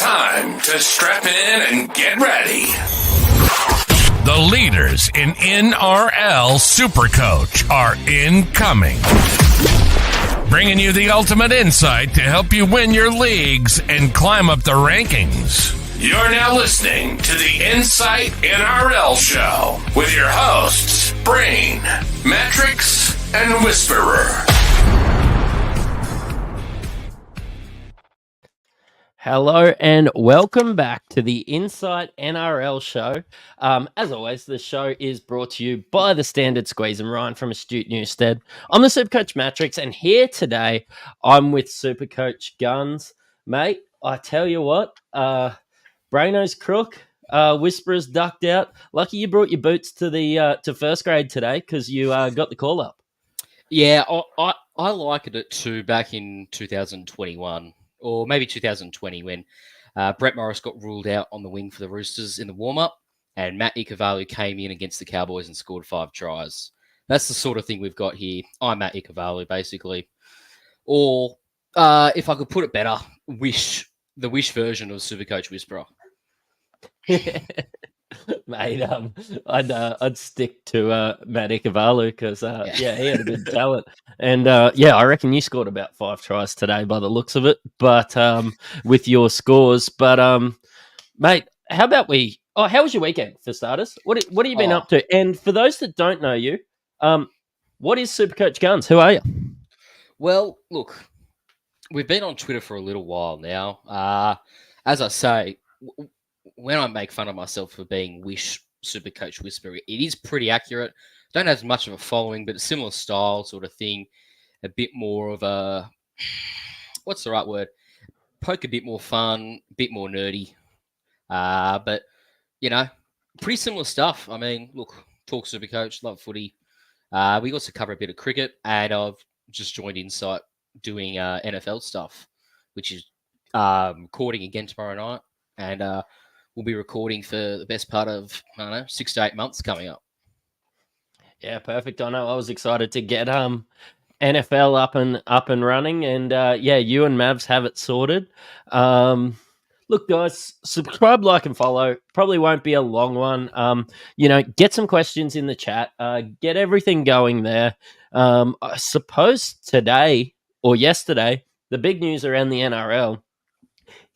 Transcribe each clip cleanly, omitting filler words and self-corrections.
Time to strap in and get ready. The leaders in NRL Supercoach are incoming. Bringing you the ultimate insight to help you win your leagues and climb up the rankings. You're now listening to the Insight NRL Show with your hosts, Brain, Mattrix, and Whisperer. Hello and welcome back to the Insight NRL Show. As always, the show is brought to you by the Standard Squeeze and Ryan from Astute Newstead. I'm the Supercoach Mattrix, and here today I'm with Supercoach Guns. Mate, I tell you what, Braino's crook, Whisperer's ducked out. Lucky you brought your boots to the to first grade today because you got the call up. Yeah, I likened it to back in 2021. Or maybe 2020 when Brett Morris got ruled out on the wing for the Roosters in the warm-up and Matt Ikuvalu came in against the Cowboys and scored 5 tries. That's the sort of thing we've got here. I'm Matt Ikuvalu, basically. Or, if I could put it better, the Wish version of Supercoach Whisperer. Mate, I'd stick to Matt Ikuvalu because he had a good talent, and I reckon you scored about 5 tries today by the looks of it. But with your scores, mate, how about we? Oh, how was your weekend for starters? What have you been up to? And for those that don't know you, what is Supercoach Guns? Who are you? Well, look, we've been on Twitter for a little while now. As I say. When I make fun of myself for being Wish Supercoach Whisperer, it is pretty accurate. Don't have much of a following, but a similar style sort of thing. A bit more of a, what's the right word? Poke a bit more fun, a bit more nerdy. But, pretty similar stuff. I mean, look, talk Supercoach, love footy. We also cover a bit of cricket, and I've just joined Insight doing NFL stuff, which is recording again tomorrow night. And we'll be recording for the best part of, 6 to 8 months coming up. Yeah, perfect. I know I was excited to get NFL up and running, and you and Mavs have it sorted. Look, guys, subscribe, like, and follow. Probably won't be a long one. Get some questions in the chat. Get everything going there. I suppose today or yesterday, the big news around the NRL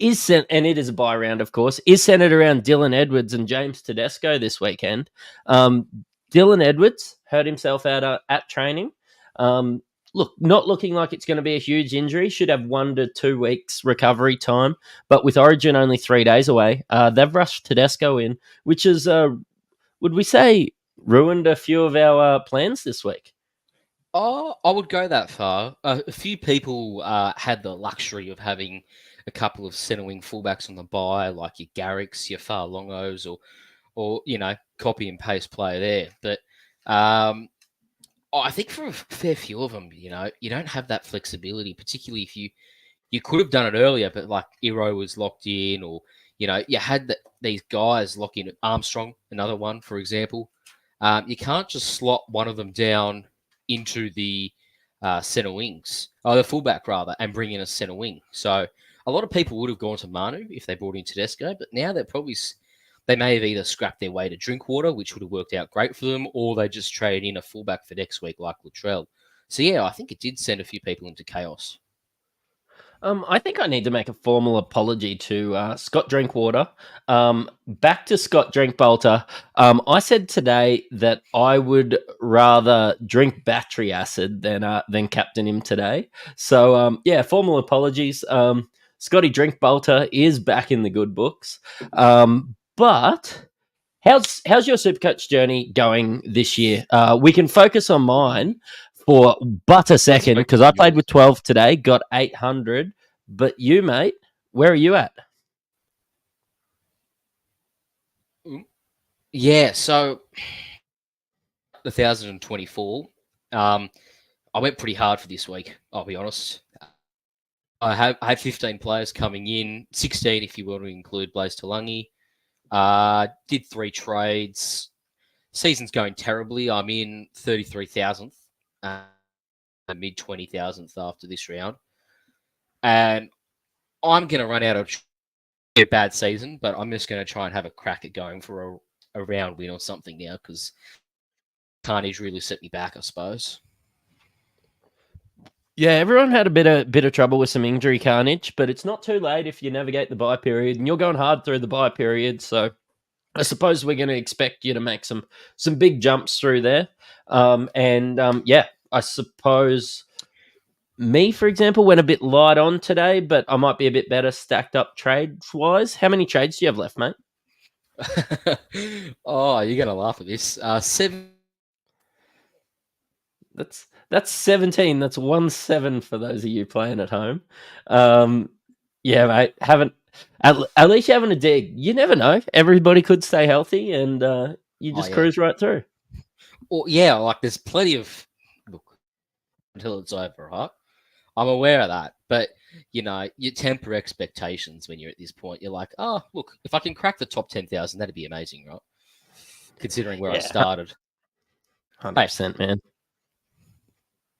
and it is a bye round, of course, is centered around Dylan Edwards and James Tedesco this weekend. Dylan Edwards hurt himself out at training. Not looking like it's going to be a huge injury. Should have 1 to 2 weeks recovery time. But with Origin only 3 days away, they've rushed Tedesco in, which has, would we say, ruined a few of our plans this week. Oh, I would go that far. A few people had the luxury of having a couple of centre wing fullbacks on the bye, like your Garricks, your Farlongos, or copy and paste player there. But I think for a fair few of them, you don't have that flexibility, particularly if you could have done it earlier, but like Iro was locked in, or you had these guys lock in. Armstrong, another one, for example. You can't just slot one of them down into the centre wings, or the fullback rather, and bring in a centre wing. So a lot of people would have gone to Manu if they brought in Tedesco, but now they may have either scrapped their way to Drinkwater, which would have worked out great for them, or they just traded in a fullback for next week like Latrell. So yeah, I think it did send a few people into chaos. I think I need to make a formal apology to Scott Drinkwater. Back to Scott Drinkbolter. I said today that I would rather drink battery acid than captain him today. So formal apologies. Scotty Drinkbolter is back in the good books. But how's your Supercoach journey going this year? We can focus on mine for but a second because I played with 12 today, got 800. But you, mate, where are you at? Yeah, so 1,024. I went pretty hard for this week, I'll be honest. I had 15 players coming in, 16 if you want to include Blaze Talangi. Did 3 trades. Season's going terribly. I'm in 33,000th, mid 20,000th after this round. And I'm going to run out of a bad season, but I'm just going to try and have a crack at going for a round win or something now because Carnage really set me back, I suppose. Yeah, everyone had a bit of trouble with some injury carnage, but it's not too late if you navigate the bye period, and you're going hard through the bye period. So I suppose we're going to expect you to make some big jumps through there. Yeah, I suppose me, for example, went a bit light on today, but I might be a bit better stacked up trades wise. How many trades do you have left, mate? Oh, you're going to laugh at this. 7. That's 17. That's 1-7 for those of you playing at home. Yeah, mate. At least you're having a dig. You never know. Everybody could stay healthy, and you just cruise right through. Well, yeah, like there's plenty of look until it's over, right? I'm aware of that, but you temper expectations when you're at this point. You're like, oh, look, if I can crack the top 10,000, that'd be amazing, right? Considering where I started. 100%, man.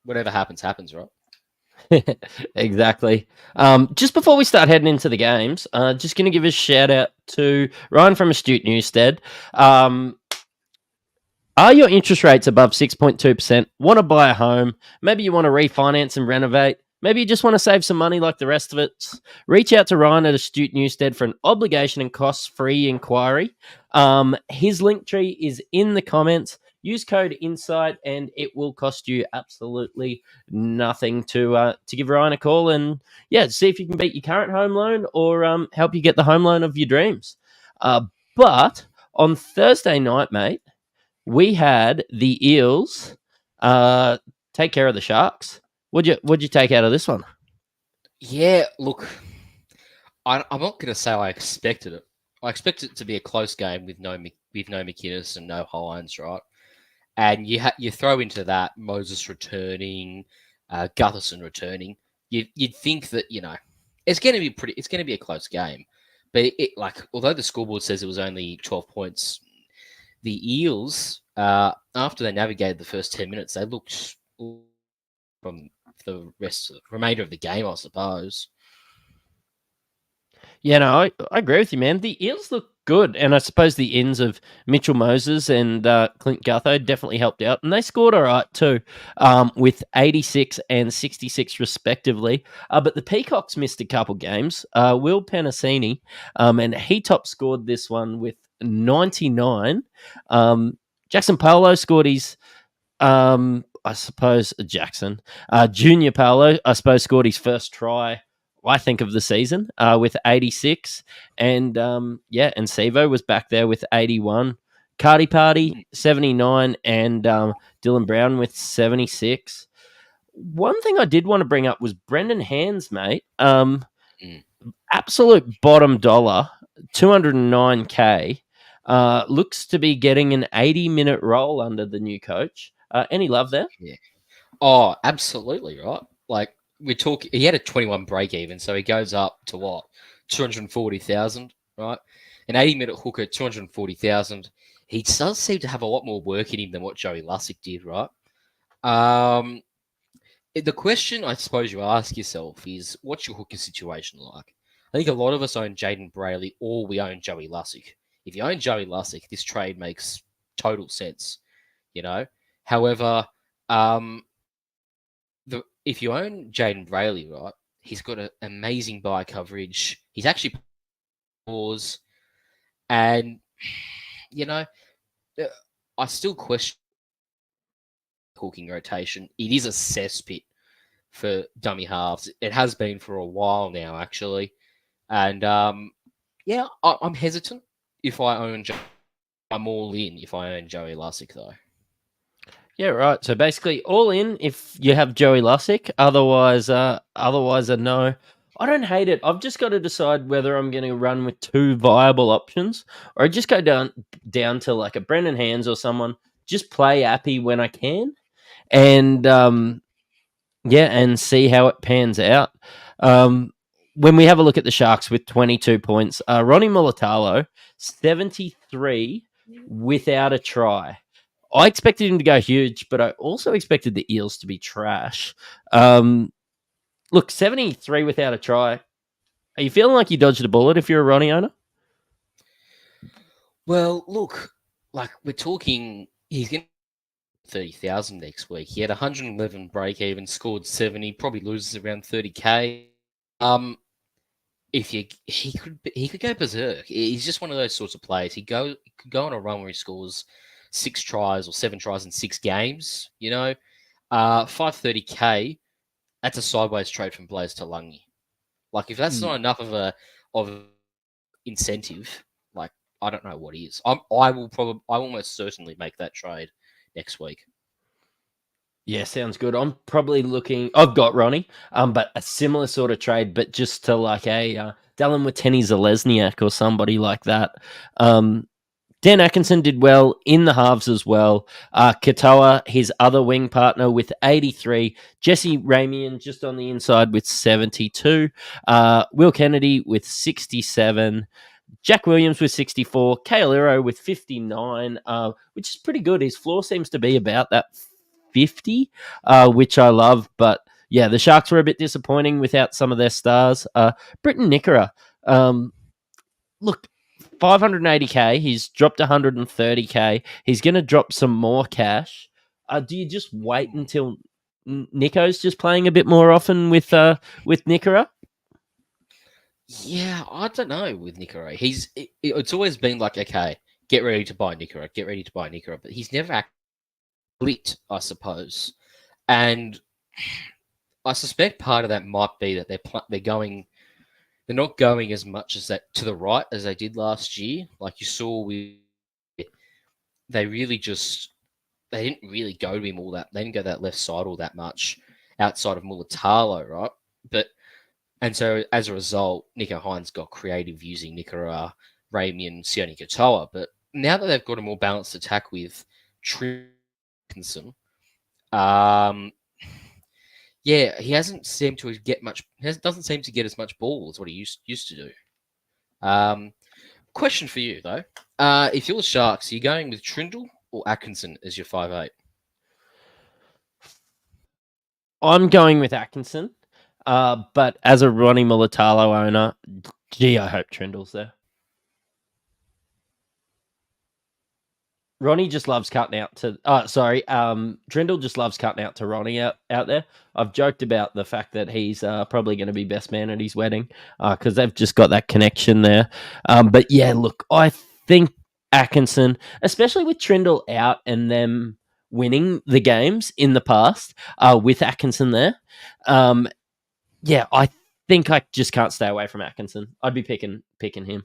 Whatever happens, right? Exactly. Just before we start heading into the games, just going to give a shout out to Ryan from Astute Newstead. Are your interest rates above 6.2%? Want to buy a home? Maybe you want to refinance and renovate? Maybe you just want to save some money like the rest of it? Reach out to Ryan at Astute Newstead for an obligation and cost-free inquiry. His link tree is in the comments. Use code INSIDE and it will cost you absolutely nothing to give Ryan a call and, see if you can beat your current home loan or help you get the home loan of your dreams. But on Thursday night, mate, we had the Eels take care of the Sharks. What'd you take out of this one? Yeah, look, I'm not going to say I expected it. I expected it to be a close game with no McInnes and no Hines, right? And you throw into that Moses returning, Gutherson returning. You'd think that it's going to be a close game, but although the scoreboard says it was only 12 points, the Eels after they navigated the first 10 minutes, they looked from the remainder of the game, I suppose. Yeah, no, I agree with you, man. The Eels look good, and I suppose the ends of Mitchell Moses and Clint Gutho definitely helped out, and they scored all right too, with 86 and 66 respectively. But the Peacocks missed a couple games. Will Penasini, and he top scored this one with 99. Jackson Paulo scored his, I suppose Jackson, Junior Paulo, I suppose scored his first try, I think, of the season with 86. And and Sevo was back there with 81. Cardi Party, 79. And Dylan Brown with 76. One thing I did want to bring up was Brendan Hands, mate. Absolute bottom dollar, 209K. Looks to be getting an 80-minute role under the new coach. Any love there? Yeah. Oh, absolutely, right? Like, he had a 21 break even, so he goes up to what? 240,000, right? An 80-minute hooker, 240,000. He does seem to have a lot more work in him than what Joey Lussick did, right? The question I suppose you ask yourself is, what's your hooker situation like? I think a lot of us own Jaden Brayley or we own Joey Lussick. If you own Joey Lussick, this trade makes total sense, However, if you own Jaden Brayley, right, he's got an amazing buy coverage. He's actually pause, and I still question hooking rotation. It is a cesspit for dummy halves. It has been for a while now, actually, and I'm hesitant if I own. I'm all in if I own Joey Lussick, though. Yeah, right. So basically, all in if you have Joey Lussick. Otherwise, a no. I don't hate it. I've just got to decide whether I'm going to run with two viable options, or I just go down to like a Brendan Hands or someone. Just play Appy when I can, and and see how it pans out. When we have a look at the Sharks with 22 points, Ronnie Mulatalo, 73 without a try. I expected him to go huge, but I also expected the Eels to be trash. Look, 73 without a try. Are you feeling like you dodged a bullet if you're a Ronnie owner? Well, look, like we're talking, he's going to 30,000 next week. He had 111 break even, scored 70, probably loses around 30k. If he could go berserk. He's just one of those sorts of players. Could go on a run where he scores 6 tries or 7 tries in 6 games. 530k. That's a sideways trade from Blaze to Lungy. Like if that's not enough of incentive, like I don't know what is. I will most certainly make that trade next week. Yeah, sounds good. I'm probably looking. I've got Ronnie, but a similar sort of trade, but just to like a Dallin with Tenny Zalesniak or somebody like that. Dan Atkinson did well in the halves as well. Katoa, his other wing partner, with 83. Jesse Ramian just on the inside with 72. Will Kennedy with 67. Jack Williams with 64. Kale Iro with 59, which is pretty good. His floor seems to be about that 50, which I love. But yeah, the Sharks were a bit disappointing without some of their stars. Britton Nickera, look, 580k. He's dropped 130k. He's going to drop some more cash. Do you just wait until Nico's just playing a bit more often with Nickera? Yeah, I don't know with Nickera. It's always been like, okay, get ready to buy Nickera, but he's never actually lit, I suppose. And I suspect part of that might be that they're not going as much as that to the right as they did last year. Like you saw they didn't really go to him all that. They didn't go that left side all that much outside of Mulatalo, right? And so as a result, Nico Hines got creative using Nickera, Rami, and Sione Katoa. But now that they've got a more balanced attack with Trinkinson, yeah, he doesn't seem to get as much ball as what he used to do. Question for you though: if you're the Sharks, are you going with Trindle or Atkinson as your 5'8"? I'm going with Atkinson, but as a Ronnie Mulatalo owner, gee, I hope Trindle's there. Ronnie just loves cutting out to. Trindle just loves cutting out to Ronnie out there. I've joked about the fact that he's probably going to be best man at his wedding because they've just got that connection there. But yeah, look, I think Atkinson, especially with Trindle out and them winning the games in the past with Atkinson there, yeah, I think I just can't stay away from Atkinson. I'd be picking him.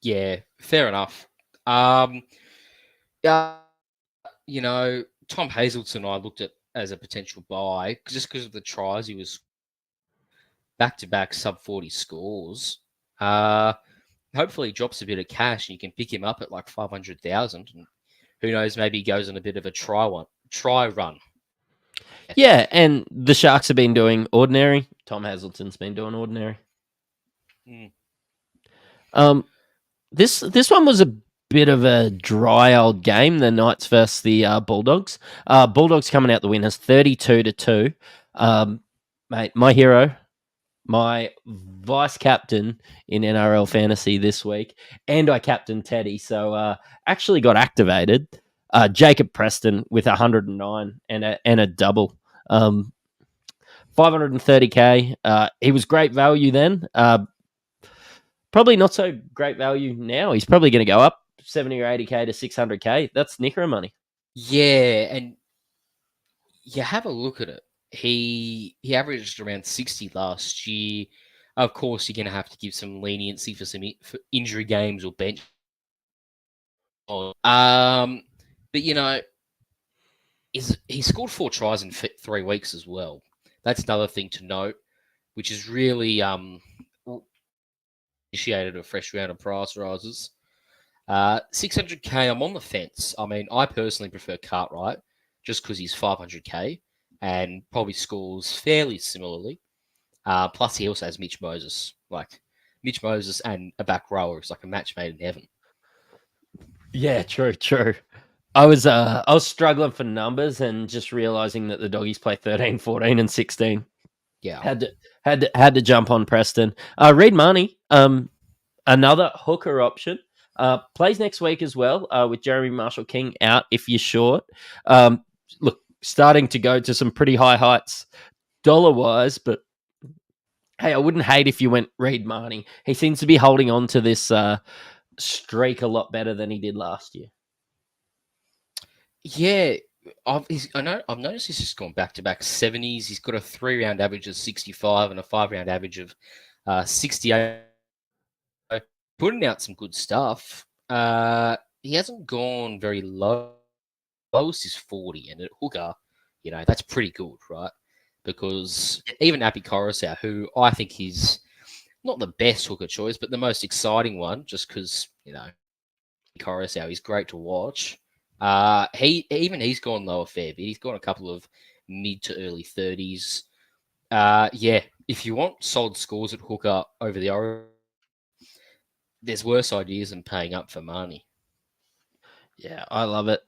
Yeah, fair enough. Tom Hazelton I looked at as a potential buy just because of the tries. He was back-to-back sub-40 scores. Hopefully he drops a bit of cash and you can pick him up at like 500,000. And who knows, maybe he goes on a bit of a try run. Yeah, and the Sharks have been doing ordinary. Tom Hazelton's been doing ordinary. This one was a bit of a dry old game, the Knights versus the Bulldogs. Bulldogs coming out the winners 32-2. Mate, my hero, my vice captain in NRL fantasy this week, and I captained Teddy, so actually got activated. Jacob Preston with 109 and a double. 530k. He was great value then. Probably not so great value now. He's probably going to go up 70 or 80k to 600k. That's Nickera money. Yeah, and you have a look at it. He averaged around 60 last year. Of course, you're going to have to give some leniency for injury games or bench. But he scored 4 tries in 3 weeks as well. That's another thing to note, which is really initiated a fresh round of price rises. 600k, I'm on the fence. I mean, I personally prefer Cartwright just because he's 500k and probably scores fairly similarly. Plus, he also has Mitch Moses. Like, Mitch Moses and a back rower is like a match made in heaven. Yeah, true. I was struggling for numbers and just realizing that the doggies play 13, 14, and 16. Yeah. Had Had to jump on Preston. Reed Marnie, another hooker option. Plays next week as well with Jeremy Marshall-King out if you're short. Look, starting to go to some pretty high heights dollar-wise, but hey, I wouldn't hate if you went Reed Marnie. He seems to be holding on to this streak a lot better than he did last year. Yeah, I've noticed he's just gone back-to-back 70s. He's got a 3-round average of 65 and a 5-round average of 68. Putting out some good stuff. He hasn't gone very low. Lowest is 40, and at hooker, that's pretty good, right? Because even Api Coruscant, who I think is not the best hooker choice, but the most exciting one, just because, Coruscant is great to watch. He's gone low a fair bit. He's gone a couple of mid to early 30s. If you want solid scores at hooker over the Origin, there's worse ideas than paying up for Marnie. Yeah, I love it.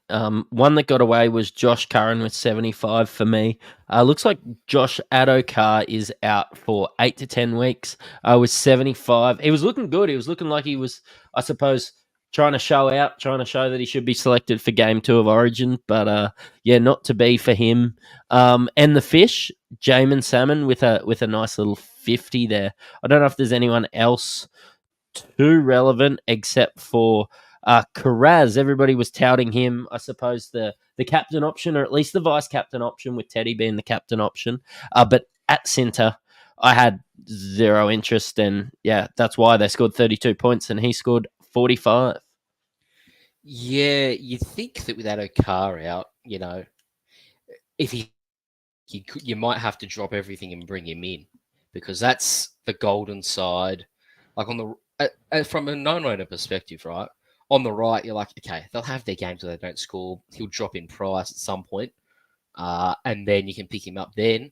One that got away was Josh Curran with 75 for me. Looks like Josh Adokar is out for 8 to 10 weeks with 75. He was looking good. He was looking like he was, I suppose, trying to show that he should be selected for Game 2 of Origin. But, not to be for him. And the fish, Jamin Salmon with a nice little 50 there. I don't know if there's anyone else too relevant except for Karaz. Everybody was touting him, I suppose, the captain option, or at least the vice captain option, with Teddy being the captain option. But at centre, I had zero interest, and that's why they scored 32 points and he scored 45. Yeah, you think that without Okar out, if you might have to drop everything and bring him in, because that's the golden side. Like from a non-owner perspective, right? On the right, you're like, okay, they'll have their games where they don't score. He'll drop in price at some point, and then you can pick him up then.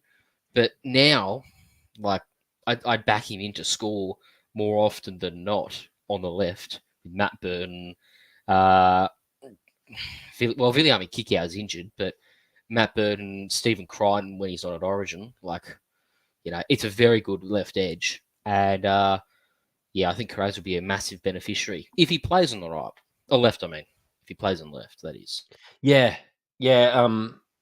But now, like, I'd back him in to score more often than not on the left with Matt Burton. Viliami Kikau is injured, but Matt Burton, Stephen Crichton when he's not at Origin, it's a very good left edge. And I think Karaz will be a massive beneficiary if he plays on the right or left. I mean, if he plays on left, that is. Yeah.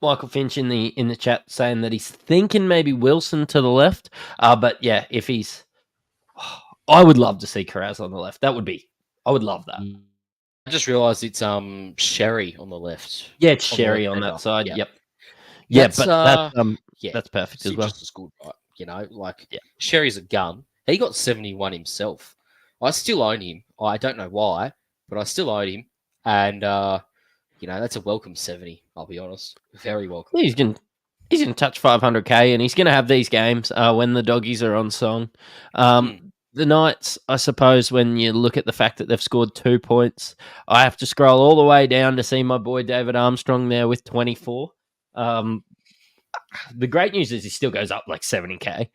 Michael Finch in the chat saying that he's thinking maybe Wilson to the left. But if he's, I would love to see Karaz on the left. I would love that. I just realised it's Sherry on the left. Yeah, it's Sherry on that side. Yeah. Yep. That's perfect as well. Just as good, right? Sherry's a gun. He got 71 himself. I still own him. I don't know why, but I still own him. And, that's a welcome 70, I'll be honest. Very welcome. He's going to touch 500k, and he's going to have these games when the doggies are on song. The Knights, I suppose, when you look at the fact that they've scored 2 points, I have to scroll all the way down to see my boy David Armstrong there with 24. The great news is he still goes up like 70k.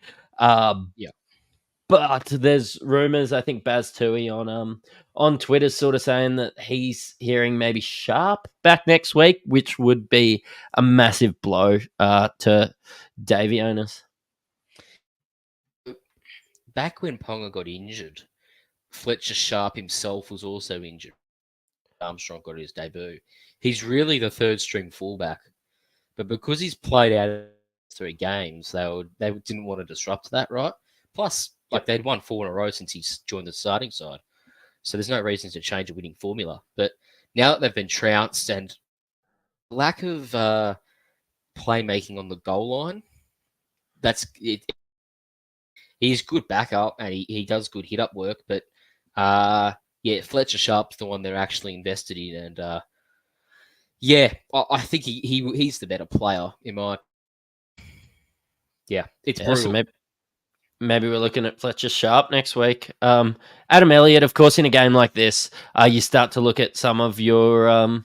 But there's rumours, I think Baz Tui on Twitter sort of saying that he's hearing maybe Sharp back next week, which would be a massive blow to Davey owners. Back when Ponga got injured, Fletcher Sharp himself was also injured. Armstrong got his debut. He's really the third string fullback. But because he's played out 3 games, they didn't want to disrupt that, right? Plus, they'd won 4 in a row since he's joined the starting side. So there's no reason to change a winning formula. But now that they've been trounced and lack of playmaking on the goal line, that's it. He's good backup and he does good hit-up work. But, Fletcher Sharp's the one they're actually invested in. And, I think he's the better player in my... Yeah, it's brutal. So maybe we're looking at Fletcher Sharp next week. Adam Elliott, of course, in a game like this, you start to look at some of your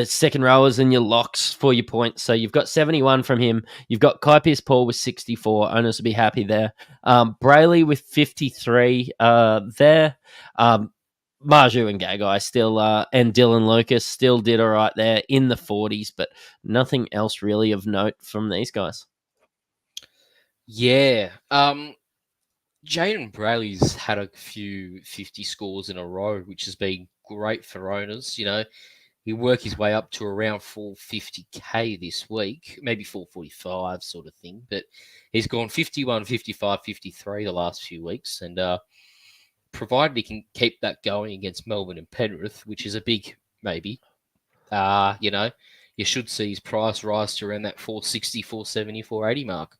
second rowers and your locks for your points. So you've got 71 from him. You've got Kai Pearce-Paul with 64. Owners will be happy there. Brayley with 53 there. Marju and Gagai still, and Dylan Lucas still did all right there in the 40s, but nothing else really of note from these guys. Yeah. Jaden Brayley's had a few 50 scores in a row, which has been great for owners. He worked his way up to around 450k this week, maybe 445 sort of thing. But he's gone 51, 55, 53 the last few weeks. And provided he can keep that going against Melbourne and Penrith, which is a big maybe, you should see his price rise to around that 460, 470, 480 mark.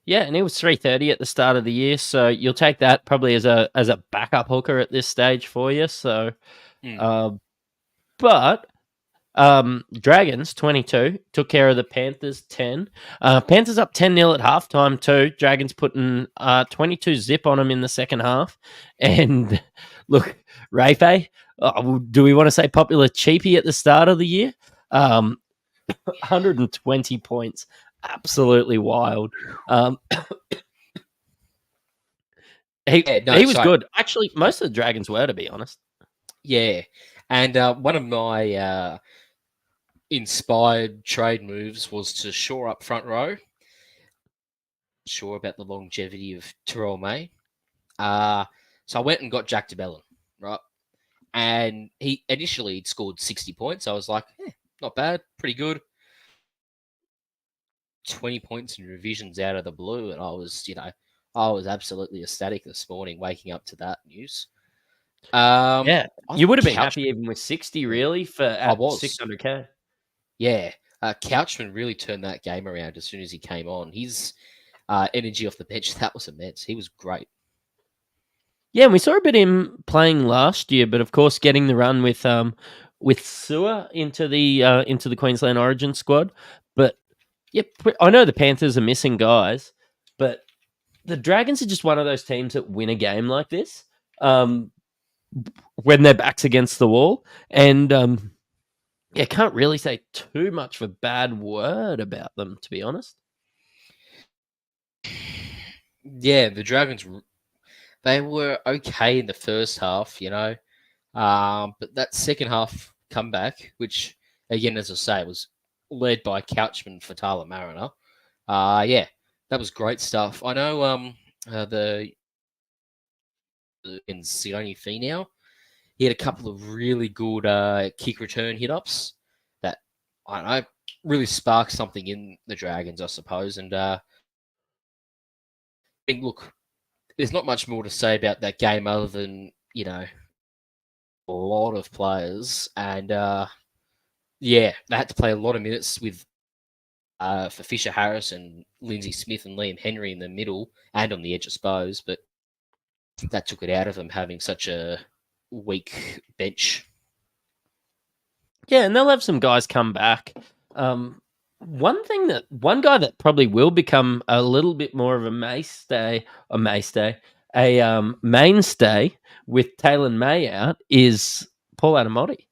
Yeah, and he was 330 at the start of the year, so you'll take that probably as a backup hooker at this stage for you. So, but Dragons 22 took care of the Panthers 10. Panthers up 10-0 at halftime too. Dragons putting 22 zip on them in the second half. And look, Rafe, do we want to say popular cheapie at the start of the year? 120 points. Absolutely wild. He was good. Actually, most of the Dragons were, to be honest. Yeah. And one of my inspired trade moves was to shore up front row. Sure about the longevity of Terrell May. So I went and got Jack DeBellin, right? And he initially scored 60 points. I was like, not bad, pretty good. 20 points in revisions out of the blue. And I was absolutely ecstatic this morning waking up to that news. Yeah, you would have been happy even with 60, really, for 600k. Yeah, Couchman really turned that game around as soon as he came on. His energy off the bench, that was immense. He was great. Yeah, and we saw a bit of him playing last year, but of course getting the run with Sewer into the Queensland Origin squad. But yeah, I know the Panthers are missing guys, but the Dragons are just one of those teams that win a game like this when their back's against the wall. And can't really say too much of a bad word about them, to be honest. Yeah, the Dragons, they were okay in the first half, but that second half comeback, which, again, as I say, was led by Couchman for Tyler Mariner. That was great stuff. I know in Sione Finau, he had a couple of really good kick return hit-ups that, I don't know, really sparked something in the Dragons, I suppose. And look, there's not much more to say about that game other than, a lot of players. And, they had to play a lot of minutes with for Fisher Harris and Lindsay Smith and Liam Henry in the middle and on the edge, I suppose. But that took it out of them having such a weak bench. Yeah, and they'll have some guys come back. One guy that probably will become a little bit more of a mainstay with Taylor May out is Paul Adamotti.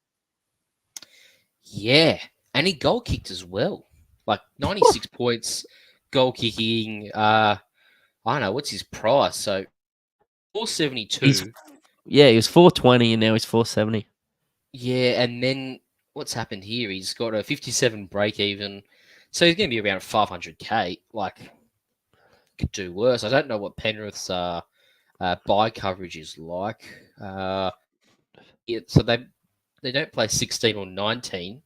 Yeah, and he goal kicked as well. Like 96 points, goal kicking. I don't know, what's his price? So 472. He was 420 and now he's 470. Yeah, and then what's happened here? He's got a 57 break even. So he's going to be around 500k. Like, could do worse. I don't know what Penrith's buy coverage is like. So they don't play 16 or 19,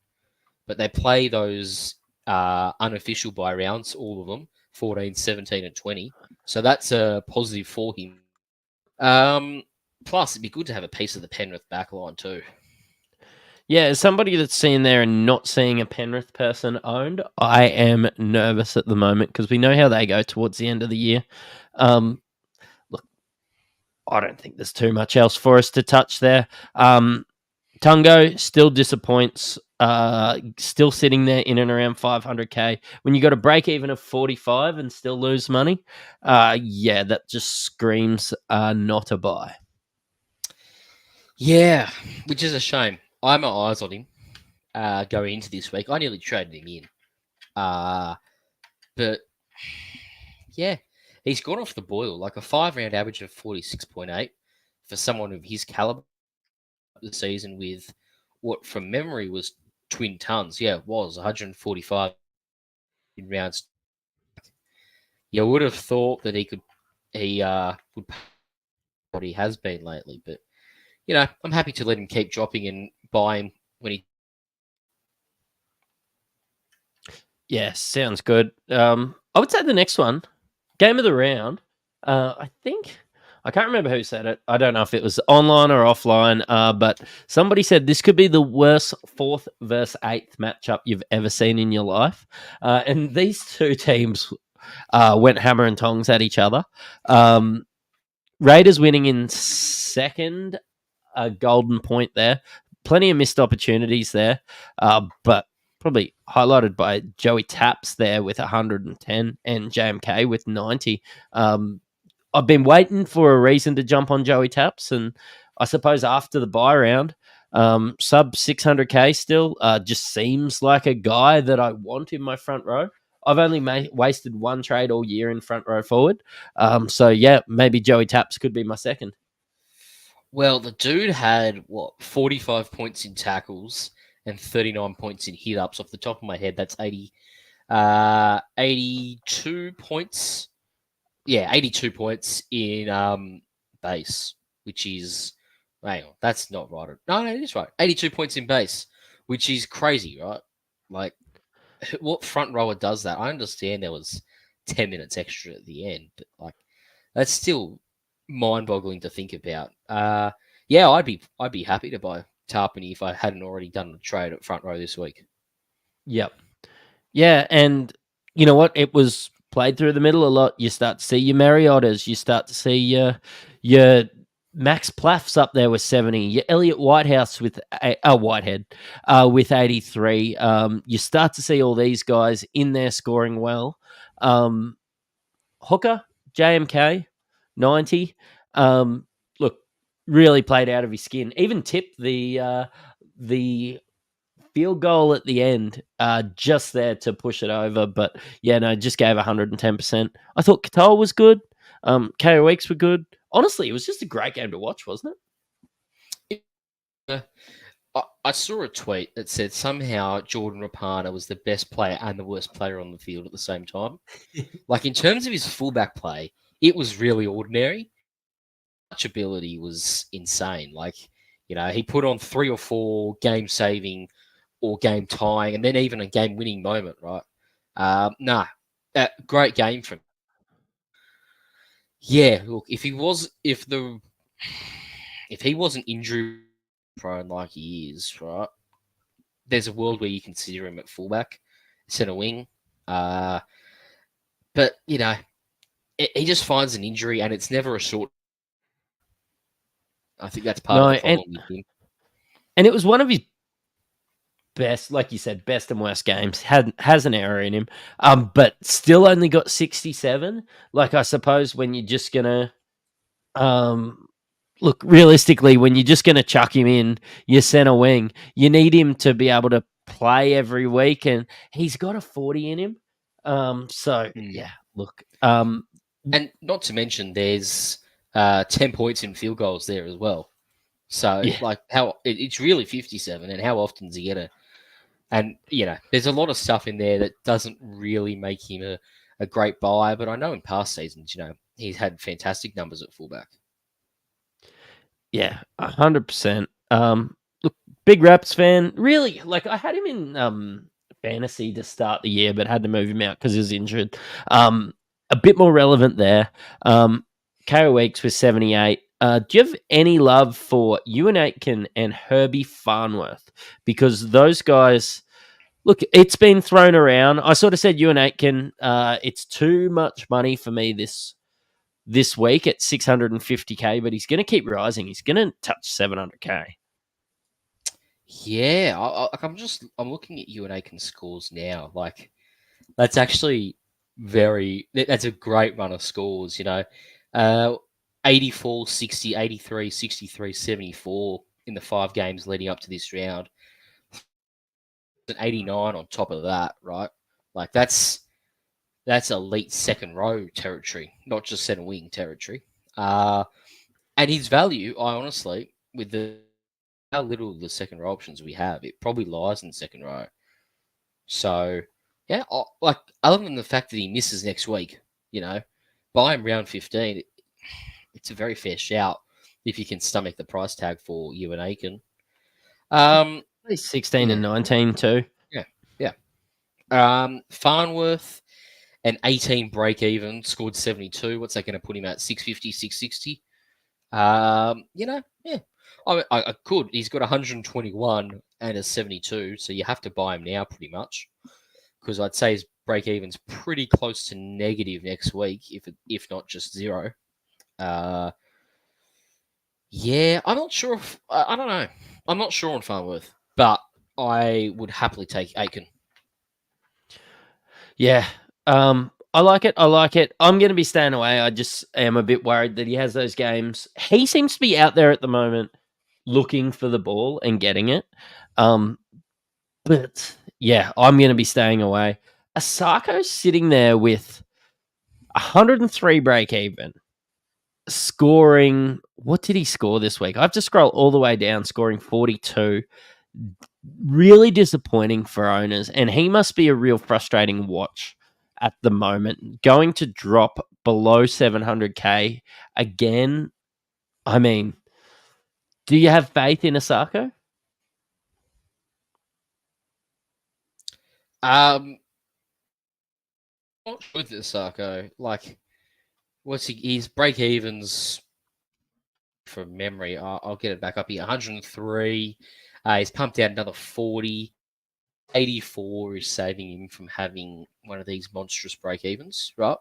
but they play those unofficial buy rounds, all of them, 14, 17, and 20. So that's a positive for him. Plus, it'd be good to have a piece of the Penrith backline too. Yeah, as somebody that's seen there and not seeing a Penrith person owned, I am nervous at the moment because we know how they go towards the end of the year. Look, I don't think there's too much else for us to touch there. Tungo still disappoints, still sitting there in and around 500k. When you got a break even of 45 and still lose money, that just screams not a buy. Yeah, which is a shame. I had my eyes on him going into this week. I nearly traded him in. But, yeah, he's gone off the boil. Like a 5-round average of 46.8 for someone of his caliber the season with what, from memory, was twin tons. Yeah, it was 145 in rounds. you would have thought that he would pay what he has been lately. But I'm happy to let him keep dropping and buy him when he. Yeah, sounds good. I would say the next one, game of the round. I think I can't remember who said it. I don't know if it was online or offline. But somebody said this could be the worst 4th versus 8th matchup you've ever seen in your life. And these two teams went hammer and tongs at each other. Raiders winning in second, a golden point there. Plenty of missed opportunities there, but probably highlighted by Joey Taps there with 110 and JMK with 90. I've been waiting for a reason to jump on Joey Taps, and I suppose after the bye round, sub 600k still just seems like a guy that I want in my front row. I've only wasted one trade all year in front row forward. So, yeah, maybe Joey Taps could be my second. Well, the dude had, 45 points in tackles and 39 points in hit-ups. Off the top of my head, that's 82 points. Yeah, 82 points in base, which is... Hang on, that's not right. No, it is right. 82 points in base, which is crazy, right? Like, what front rower does that? I understand there was 10 minutes extra at the end, but, like, that's still mind-boggling to think about. Yeah, I'd be happy to buy Tarpany if I hadn't already done a trade at front row this week. Yep. Yeah, and you know what? It was played through the middle a lot. You start to see your Mariottas. You start to see your Max Plaffs up there with 70. Your Elliot Whitehouse with Whitehead with 83. You start to see all these guys in there scoring well. Hooker, JMK, 90. Look, really played out of his skin. Even tipped the field goal at the end, just there to push it over. But yeah, no, just gave 110%. I thought Katoa was good. KO Weeks were good. Honestly, it was just a great game to watch, wasn't it? I saw a tweet that said somehow Jordan Rapana was the best player and the worst player on the field at the same time. Like, in terms of his fullback play, it was really ordinary. Ability was insane. Like, he put on 3 or 4 game-saving or game-tying, and then even a game-winning moment, right? Great game from him. Yeah, look, if he wasn't injury prone like he is, right? There's a world where you consider him at fullback, centre wing. But he just finds an injury, and it's never a short. I think that's part of the problem with him. And it was one of his best, like you said, best and worst games. Has an error in him, but still only got 67. Like, I suppose when you're just gonna, look, realistically, when you're just gonna chuck him in your center wing, you need him to be able to play every week, and he's got a 40 in him. Yeah, look, and not to mention there's 10 points in field goals there as well. So, like, it's really 57, and how often does he get it? And, there's a lot of stuff in there that doesn't really make him a great buy, but I know in past seasons, he's had fantastic numbers at fullback. Yeah, 100%. Look, big Raps fan. Really, like, I had him in fantasy to start the year, but had to move him out because he was injured. A bit more relevant there. KO Weeks with 78. Do you have any love for Ewan Aitken and Herbie Farnworth? Because those guys, look, it's been thrown around. I sort of said Ewan Aitken, it's too much money for me this week at 650k, but he's going to keep rising. He's going to touch 700k. Yeah, I'm looking at Ewan Aitken's scores now. Like, that's actually that's a great run of scores, 84, 60, 83, 63, 74 in the 5 games leading up to this round. An 89 on top of that, right? Like, that's elite second row territory, not just center wing territory. And his value, I honestly, with how little of the second row options we have, it probably lies in second row. So, yeah, like, other than the fact that he misses next week, buy him round 15. It's a very fair shout if you can stomach the price tag for you and Aiken. He's 16 and 19 too. Yeah. Farnworth, an 18 break even, scored 72. What's that going to put him at? 650, 660? Yeah. I could. He's got 121 and a 72, so you have to buy him now pretty much. Because I'd say his break even's pretty close to negative next week, if not just zero. Yeah, I'm not sure if I don't know. I'm not sure on Farnworth, but I would happily take Aiken. Yeah. I like it. I'm going to be staying away. I just am a bit worried that he has those games. He seems to be out there at the moment looking for the ball and getting it. But yeah, I'm going to be staying away. Asako's sitting there with 103 break even, scoring. What did he score this week? I have to scroll all the way down, scoring 42. Really disappointing for owners, and he must be a real frustrating watch at the moment. Going to drop below 700k again. I mean, do you have faith in Asako? Not sure with Asako. Like, what's his break evens from memory? I'll get it back up here. 103. He's pumped out another 40. 84 is saving him from having one of these monstrous break evens, right?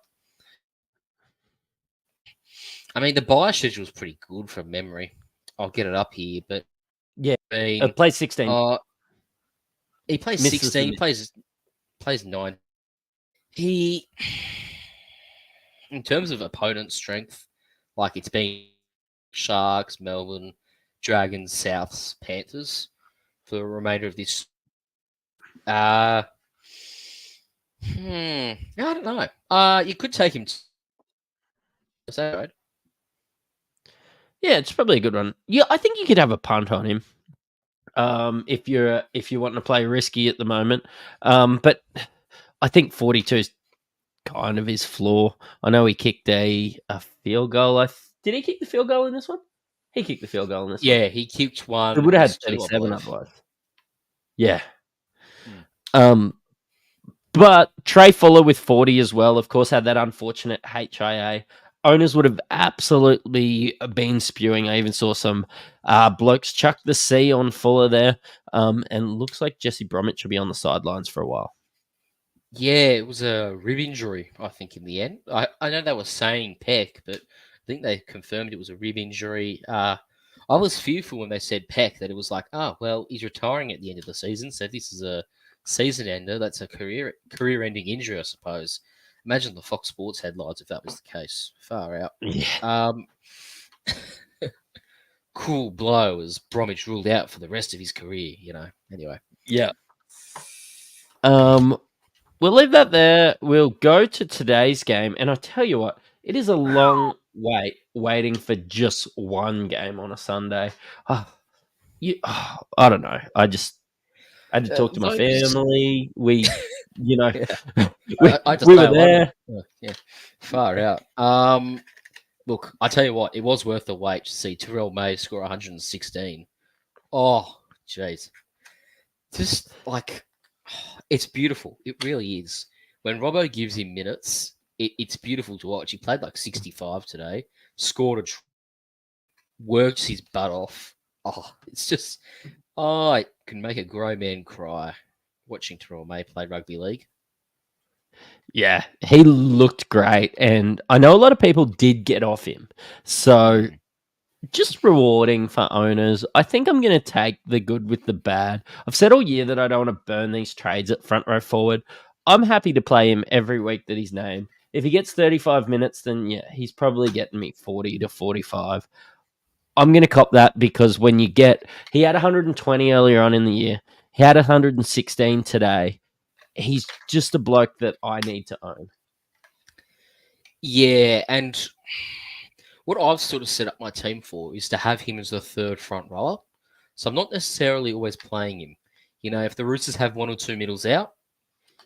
I mean, the buy schedule is pretty good from memory. I'll get it up here, but Yeah, being, plays 16. He plays Misses 16. the Plays 9. He, in terms of opponent strength, like it's been Sharks, Melbourne, Dragons, Souths, Panthers for the remainder of this. I don't know. You could take him. Is that right? Yeah, it's probably a good one. Yeah, I think you could have a punt on him. If you're wanting to play risky at the moment. But I think 42 is kind of his floor. I know he kicked a field goal. Did he kick the field goal in this one? He kicked the field goal in this one. Yeah, he kicked one. It would have had Two, 37 otherwise. Yeah. But Trey Fuller with 40 as well, of course, had that unfortunate HIA. Owners would have absolutely been spewing. I even saw some blokes chuck the C on Fuller there. And looks like Jesse Bromwich will be on the sidelines for a while. Yeah, it was a rib injury, I think, in the end. I know they were saying pec, but I think they confirmed it was a rib injury. I was fearful when they said pec that it was like, oh, well, he's retiring at the end of the season, so this is a season ender. That's a career-ending injury, I suppose. Imagine the Fox Sports headlines if that was the case. Far out. Yeah. Cool blow as Bromwich ruled out for the rest of his career, Anyway. Yeah. We'll leave that there. We'll go to today's game, and I tell you what, it is a long waiting for just one game on a Sunday. I don't know. I had to talk to my family. We, we were there. Yeah, far out. Look, I tell you what, it was worth the wait to see Terrell May score 116. Oh, jeez. Just like, it's beautiful. It really is. When Robbo gives him minutes, it's beautiful to watch. He played like 65 today, scored worked his butt off. Oh, it's just, I can make a grown man cry watching Terrell May play rugby league. Yeah, he looked great, and I know a lot of people did get off him. So just rewarding for owners. I think I'm going to take the good with the bad. I've said all year that I don't want to burn these trades at front row forward. I'm happy to play him every week that he's named. If he gets 35 minutes, then yeah, he's probably getting me 40 to 45. I'm going to cop that because he had 120 earlier on in the year. He had 116 today. He's just a bloke that I need to own. Yeah, and what I've sort of set up my team for is to have him as the third front rower. So I'm not necessarily always playing him. If the Roosters have one or two middles out,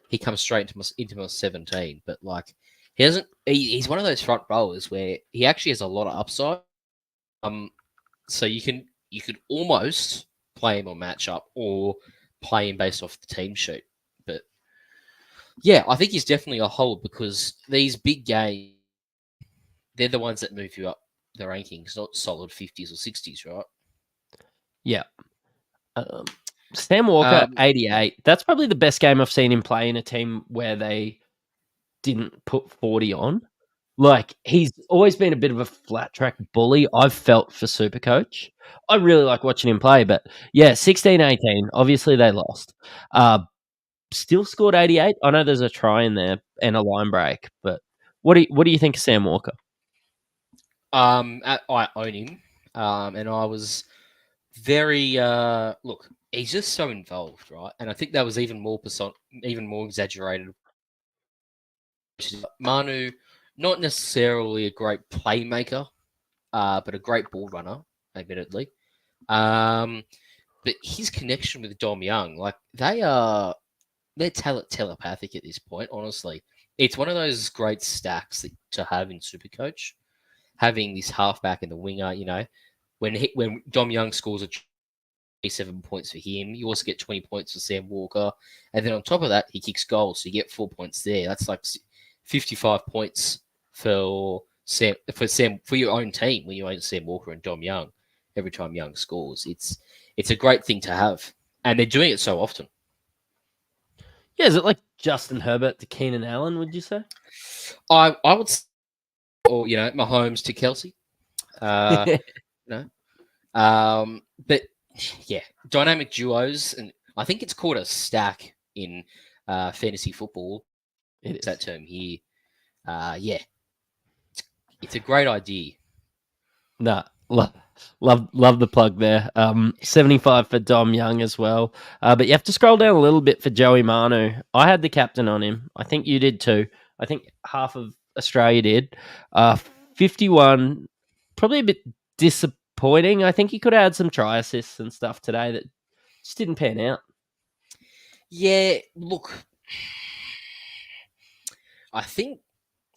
he comes straight into my 17. But like, He doesn't. He's one of those front rowers where he actually has a lot of upside. So you could almost play him on matchup or play him based off the team sheet. But yeah, I think he's definitely a hold because these big games, they're the ones that move you up the rankings, not solid 50s or 60s, right? Yeah. Sam Walker, Um, 88. That's probably the best game I've seen him play in a team where they didn't put 40 on. Like, he's always been a bit of a flat track bully, I've felt, for Supercoach. I really like watching him play, but yeah, 16-18. Obviously, they lost. Still scored 88. I know there's a try in there and a line break, but what do you think of Sam Walker? I own him, and I was very look. He's just so involved, right? And I think that was even more exaggerated. Manu, not necessarily a great playmaker, but a great ball runner, admittedly. But his connection with Dom Young, like they're telepathic at this point. Honestly, it's one of those great stacks to have in Supercoach, having this halfback and the winger. You know, when Dom Young scores 27 points for him, you also get 20 points for Sam Walker, and then on top of that, he kicks goals, so you get 4 points there. That's like 55 points for Sam for your own team when you own Sam Walker and Dom Young. Every time Young scores, it's a great thing to have, and they're doing it so often. Yeah, is it like Justin Herbert to Keenan Allen, would you say? I would, or Mahomes to Kelsey. But yeah, dynamic duos, and I think it's called a stack in fantasy football. It is. That term here. Yeah, it's a great idea. Nah, love the plug there. 75 for Dom Young as well. But you have to scroll down a little bit for Joey Manu. I had the captain on him. I think you did too. I think half of Australia did. 51, probably a bit disappointing. I think he could have had some try assists and stuff today that just didn't pan out. Yeah, look, I think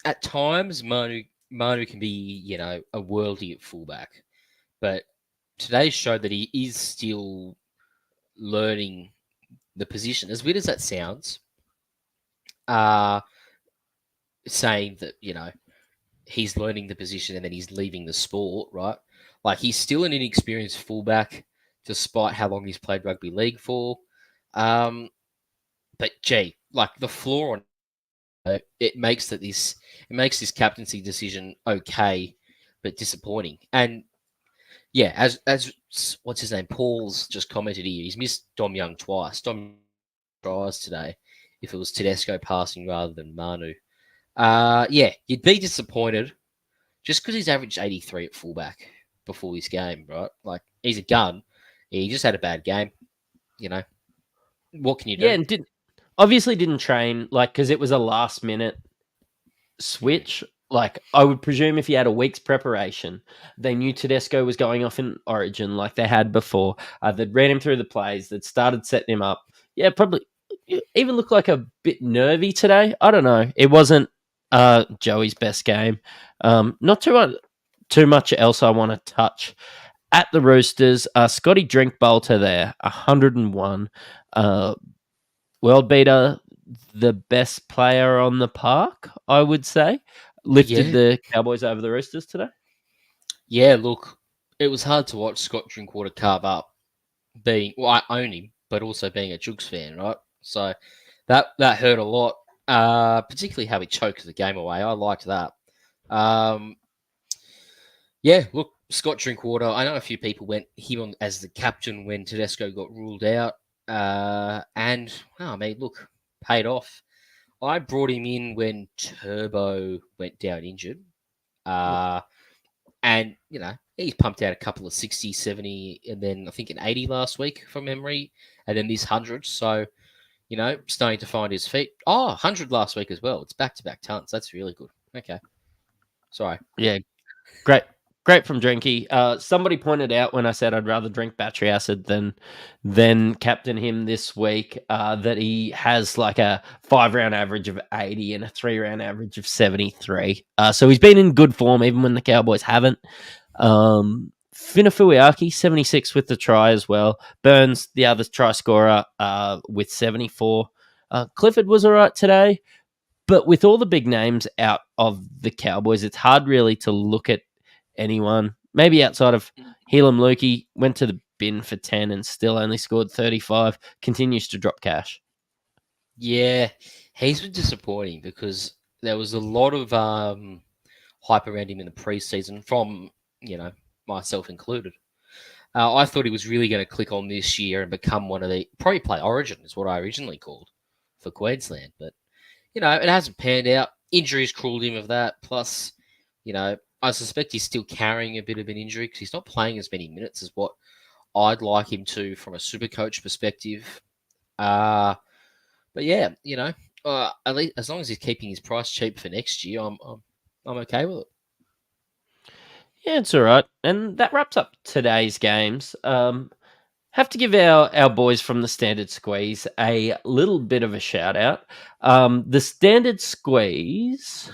at times Manu can be, a worldie at fullback, but today showed that he is still learning the position. As weird as that sounds, saying that he's learning the position and then he's leaving the sport, right? Like he's still an inexperienced fullback, despite how long he's played rugby league for. But gee, like the floor on it makes this captaincy decision okay, but disappointing. And yeah, as what's his name, Paul's just commented here, he's missed Dom Young twice. Dom tries today. If it was Tedesco passing rather than Manu, yeah, you'd be disappointed just because he's averaged 83 at fullback before this game, right? Like he's a gun. He just had a bad game. What can you do? Yeah, and didn't train because it was a last minute switch. Like I would presume if he had a week's preparation, they knew Tedesco was going off in Origin like they had before. They'd ran him through the plays. They'd started setting him up. Yeah, probably even looked like a bit nervy today. I don't know. It wasn't Joey's best game. Not too much else I want to touch. At the Roosters, Scotty Drinkbolter there, 101. World beater, the best player on the park, I would say. Lifted the Cowboys over the Roosters today. Yeah, look, it was hard to watch Scott Drinkwater carve up. I own him, but also being a Jugs fan, right? So that hurt a lot. Particularly how he choked the game away. I liked that. Yeah, look, Scott Drinkwater. I know a few people went him on as the captain when Tedesco got ruled out, and look, paid off. I brought him in when Turbo went down injured, and he's pumped out a couple of 60, 70, and then I think an 80 last week from memory, and then this 100. So starting to find his feet. 100 last week as well. It's back-to-back tons. That's really good. Okay. Sorry. Yeah, great Great from Drinky. Somebody pointed out when I said I'd rather drink battery acid than captain him this week that he has like a 5-round average of 80 and a 3-round average of 73. So he's been in good form even when the Cowboys haven't. Finafuiaki, 76 with the try as well. Burns, the other try scorer, with 74. Clifford was all right today. But with all the big names out of the Cowboys, it's hard really to look at anyone. Maybe outside of Helam Lukey, went to the bin for 10 and still only scored 35. Continues to drop cash. Yeah, he's been disappointing because there was a lot of hype around him in the preseason from, myself included. I thought he was really going to click on this year and become one of the... Probably play Origin is what I originally called for Queensland. But, it hasn't panned out. Injuries cruelled him of that. Plus, I suspect he's still carrying a bit of an injury because he's not playing as many minutes as what I'd like him to from a Supercoach perspective. But yeah, at least as long as he's keeping his price cheap for next year, I'm okay with it. Yeah, it's all right. And that wraps up today's games. Have to give our boys from the Standard Squeeze a little bit of a shout out. The Standard Squeeze,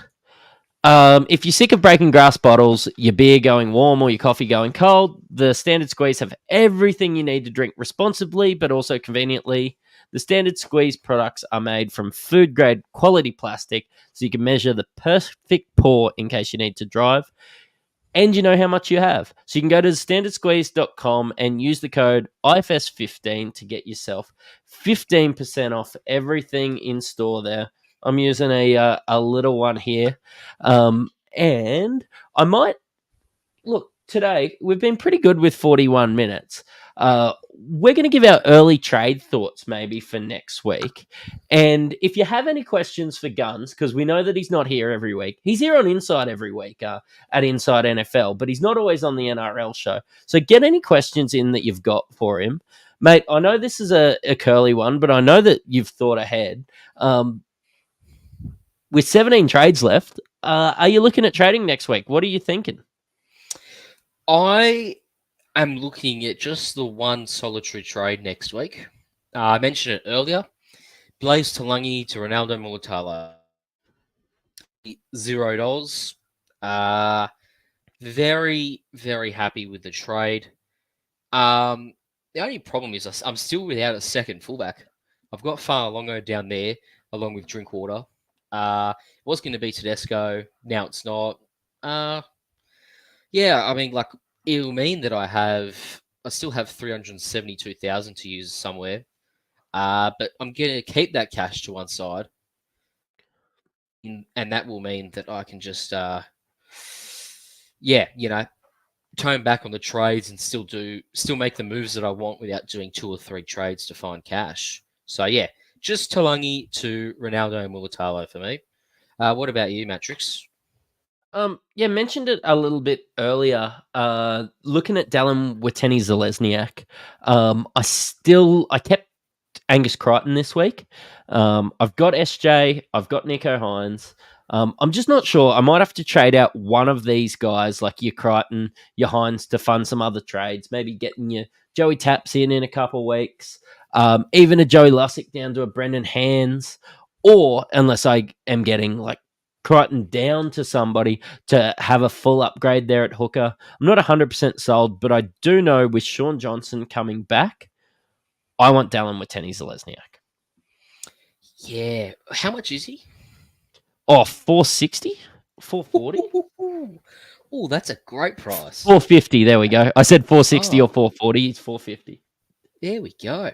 if you're sick of breaking glass bottles, your beer going warm or your coffee going cold, the Standard Squeeze have everything you need to drink responsibly, but also conveniently. The Standard Squeeze products are made from food-grade quality plastic, so you can measure the perfect pour in case you need to drive. And you know how much you have. So you can go to standardsqueeze.com and use the code IFS15 to get yourself 15% off everything in store there. I'm using a little one here. And I might... Look, today we've been pretty good with 41 minutes. We're going to give our early trade thoughts maybe for next week. And if you have any questions for Guns, because we know that he's not here every week. He's here on Inside every week at Inside NFL, but he's not always on the NRL show. So get any questions in that you've got for him. Mate, I know this is a curly one, but I know that you've thought ahead. With 17 trades left, are you looking at trading next week? What are you thinking? I am looking at just the one solitary trade next week. I mentioned it earlier. Blaze Talangi to Ronaldo Mulatalo. $0. Very, very happy with the trade. The only problem is I'm still without a second fullback. I've got Faralongo down there along with Drinkwater. It was going to be Tedesco. Now it's not. Yeah, I mean, it'll mean that I still have 372,000 to use somewhere. But I'm going to keep that cash to one side. And that will mean that I can just, tone back on the trades and still make the moves that I want without doing 2 or 3 trades to find cash. So, yeah, just Talangi to Ronaldo and Mulatalo for me. What about you, Mattrix? Mentioned it a little bit earlier. Looking at Dallin Watene-Zelezniak, I kept Angus Crichton this week. I've got SJ, I've got Nico Hines. I'm just not sure. I might have to trade out one of these guys, like your Crichton, your Hines, to fund some other trades. Maybe getting your Joey Taps in a couple of weeks. Even a Joey Lussick down to a Brendan Hands, or unless I am getting Crichton down to somebody to have a full upgrade there at hooker. I'm not 100% sold, but I do know with Sean Johnson coming back, I want Dallin Watene-Zelezniak. Yeah. How much is he? Oh, 460? 440? Oh, that's a great price. 450, there we go. I said 460 or 440. It's 450. There we go.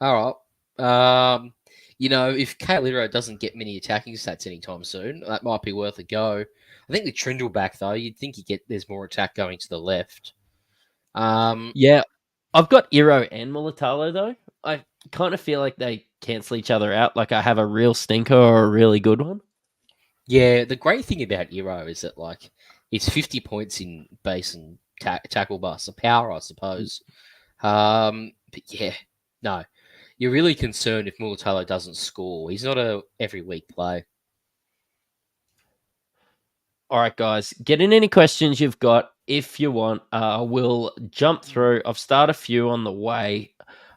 All right. If Kale Liro doesn't get many attacking stats anytime soon, that might be worth a go. I think with Trindle back, though, you'd think there's more attack going to the left. Yeah, I've got Iro and Mulatalo, though. I kind of feel like they cancel each other out. Like I have a real stinker or a really good one. Yeah, the great thing about Iro is that, it's 50 points in base and tackle bust, a power, I suppose. But yeah, no. You're really concerned if Mulatalo doesn't score. He's not a every week play. All right, guys. Get in any questions you've got. if you want, we'll jump through. I've started a few on the way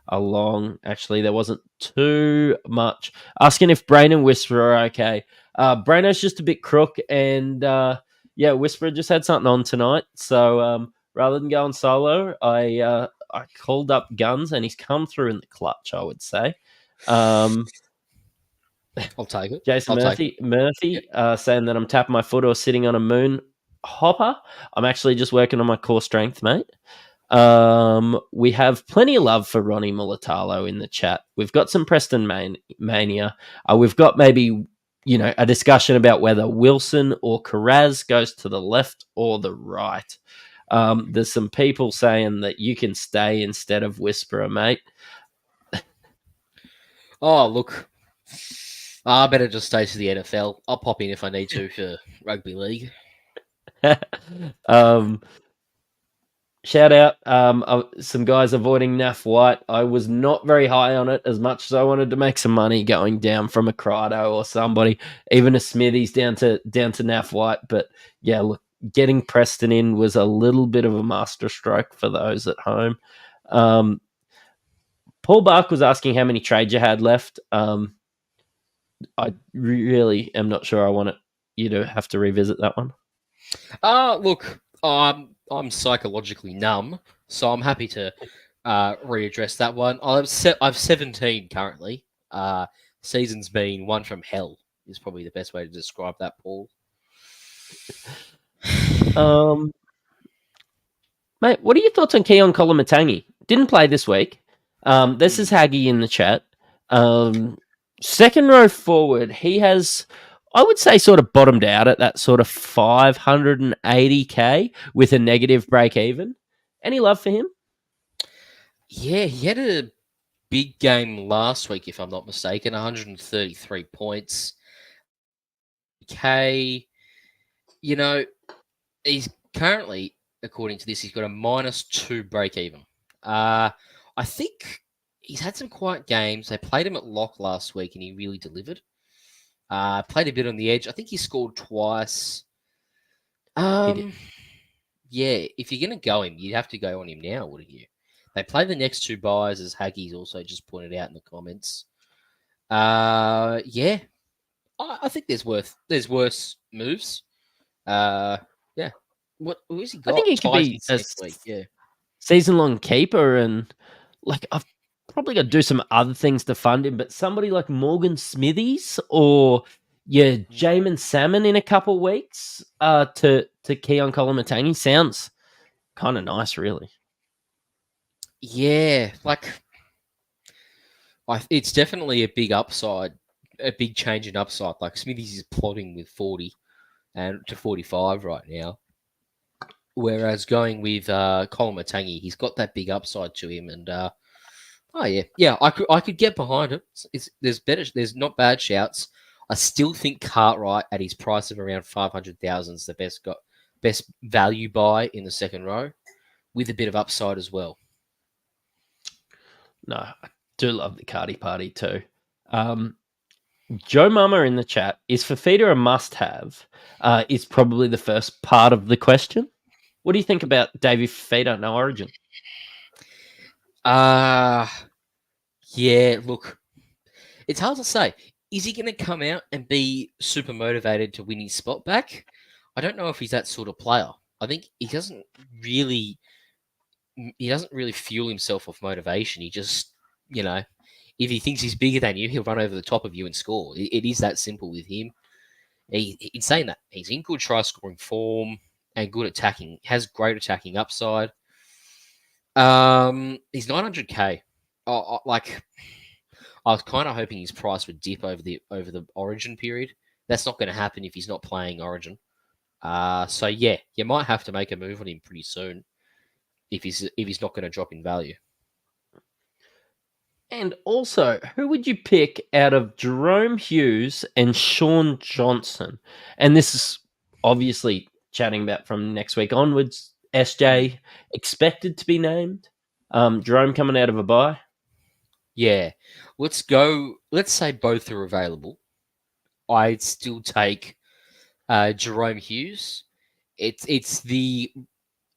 along. Actually, there wasn't too much. Asking if Brain and Whisper are okay. Braino's just a bit crook, and Whisper just had something on tonight. So rather than going solo, I called up Guns, and he's come through in the clutch, I would say. I'll take it. Jason Murphy saying that I'm tapping my foot or sitting on a moon hopper. I'm actually just working on my core strength, mate. We have plenty of love for Ronnie Mulatalo in the chat. We've got some Preston mania. We've got maybe, a discussion about whether Wilson or Carraz goes to the left or the right. There's some people saying that you can stay instead of Whisperer, mate. Oh, look. I better just stay to the NFL. I'll pop in if I need to for rugby league. Shout out some guys avoiding Naf White. I was not very high on it as much as I wanted to make some money going down from a Crado or somebody, even a Smithies down to Naf White. But yeah, look, getting Preston in was a little bit of a masterstroke for those at home. Paul Bark was asking how many trades you had left. I really am not sure I want you to have to revisit that one. Look, I'm psychologically numb, so I'm happy to readdress that one. I've 17 currently. Season's been one from hell is probably the best way to describe that, Paul. Mate, what are your thoughts on Keon Kolomatangi? Didn't play this week. This is Haggy in the chat. Second row forward, he has, I would say, sort of bottomed out at that sort of 580k with a negative break even. Any love for him? Yeah, he had a big game last week, if I'm not mistaken, 133 points. He's currently, according to this, he's got a -2 break even. I think he's had some quiet games. They played him at lock last week, and he really delivered. Played a bit on the edge. I think he scored twice. Yeah, if you're going to go him, you'd have to go on him now, wouldn't you? They play the next two buys, as Haggy's also just pointed out in the comments. I think there's worse moves. Who's he got? I think he could be a season-long keeper, and I've probably got to do some other things to fund him, but somebody like Morgan Smithies or Jamin Salmon in a couple of weeks to Keon Kolomatangi sounds kind of nice, really. Yeah, it's definitely a big upside, a big change in upside. Like Smithies is plotting with 40 and to 45 right now, whereas going with Kolomatangi, he's got that big upside to him, and I could get behind it. There's not bad shouts. I still think Cartwright at his price of around 500,000 is the best value buy in the second row, with a bit of upside as well. No, I do love the Cardi Party too. Joe Mama in the chat, is Fafita a must-have? Is probably the first part of the question. What do you think about Davey Fafita, no origin? Yeah, look, it's hard to say. Is he going to come out and be super motivated to win his spot back? I don't know if he's that sort of player. I think he doesn't really fuel himself off motivation. He just, if he thinks he's bigger than you, he'll run over the top of you and score. It is that simple with him. In saying that, he's in good try-scoring form and good attacking, has great attacking upside. He's 900k. I was kind of hoping his price would dip over the Origin period. That's not going to happen if he's not playing Origin. You might have to make a move on him pretty soon if he's not going to drop in value. And also, who would you pick out of Jerome Hughes and Sean Johnson? And this is obviously chatting about from next week onwards. SJ expected to be named. Jerome coming out of a bye. Yeah. Let's go. Let's say both are available. I'd still take Jerome Hughes. It's the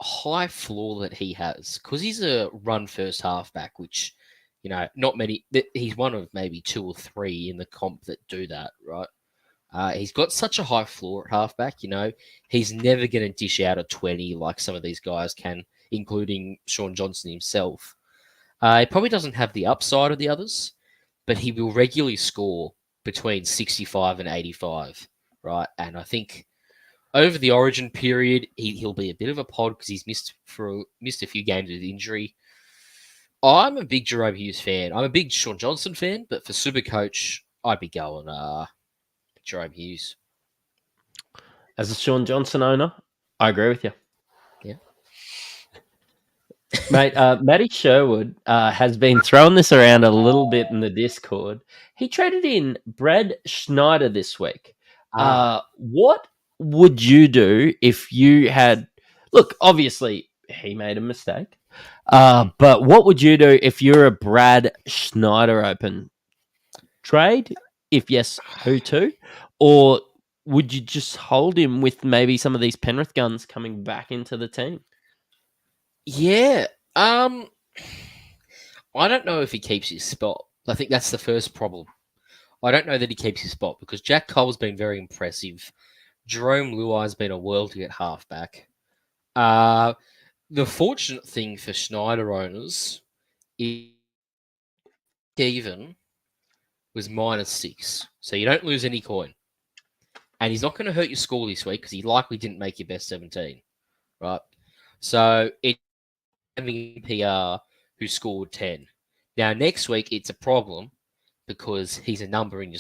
high floor that he has, because he's a run first halfback, which, not many, he's one of maybe 2 or 3 in the comp that do that, right? He's got such a high floor at halfback, he's never going to dish out a 20 like some of these guys can, including Sean Johnson himself. He probably doesn't have the upside of the others, but he will regularly score between 65 and 85, right? And I think over the Origin period, he'll be a bit of a pod because he's missed a few games with injury. I'm a big Jerome Hughes fan. I'm a big Sean Johnson fan, but for Supercoach, I'd be going Jerome Hughes. As a Sean Johnson owner, I agree with you. Yeah. Mate, Matty Sherwood has been throwing this around a little bit in the Discord. He traded in Brad Schneider this week. What would you do if you had... Look, obviously, he made a mistake. But what would you do if you're a Brad Schneider open? Trade? If yes, who to? Or would you just hold him with maybe some of these Penrith guns coming back into the team? Yeah. I don't know if he keeps his spot. I think that's the first problem. I don't know that he keeps his spot because Jack Cole's been very impressive. Jerome Luai's been a worldie at halfback. The fortunate thing for Schneider owners is even was -6. So you don't lose any coin. And he's not going to hurt your score this week because he likely didn't make your best 17. Right? So it's having PR who scored 10. Now, next week, it's a problem because he's a number and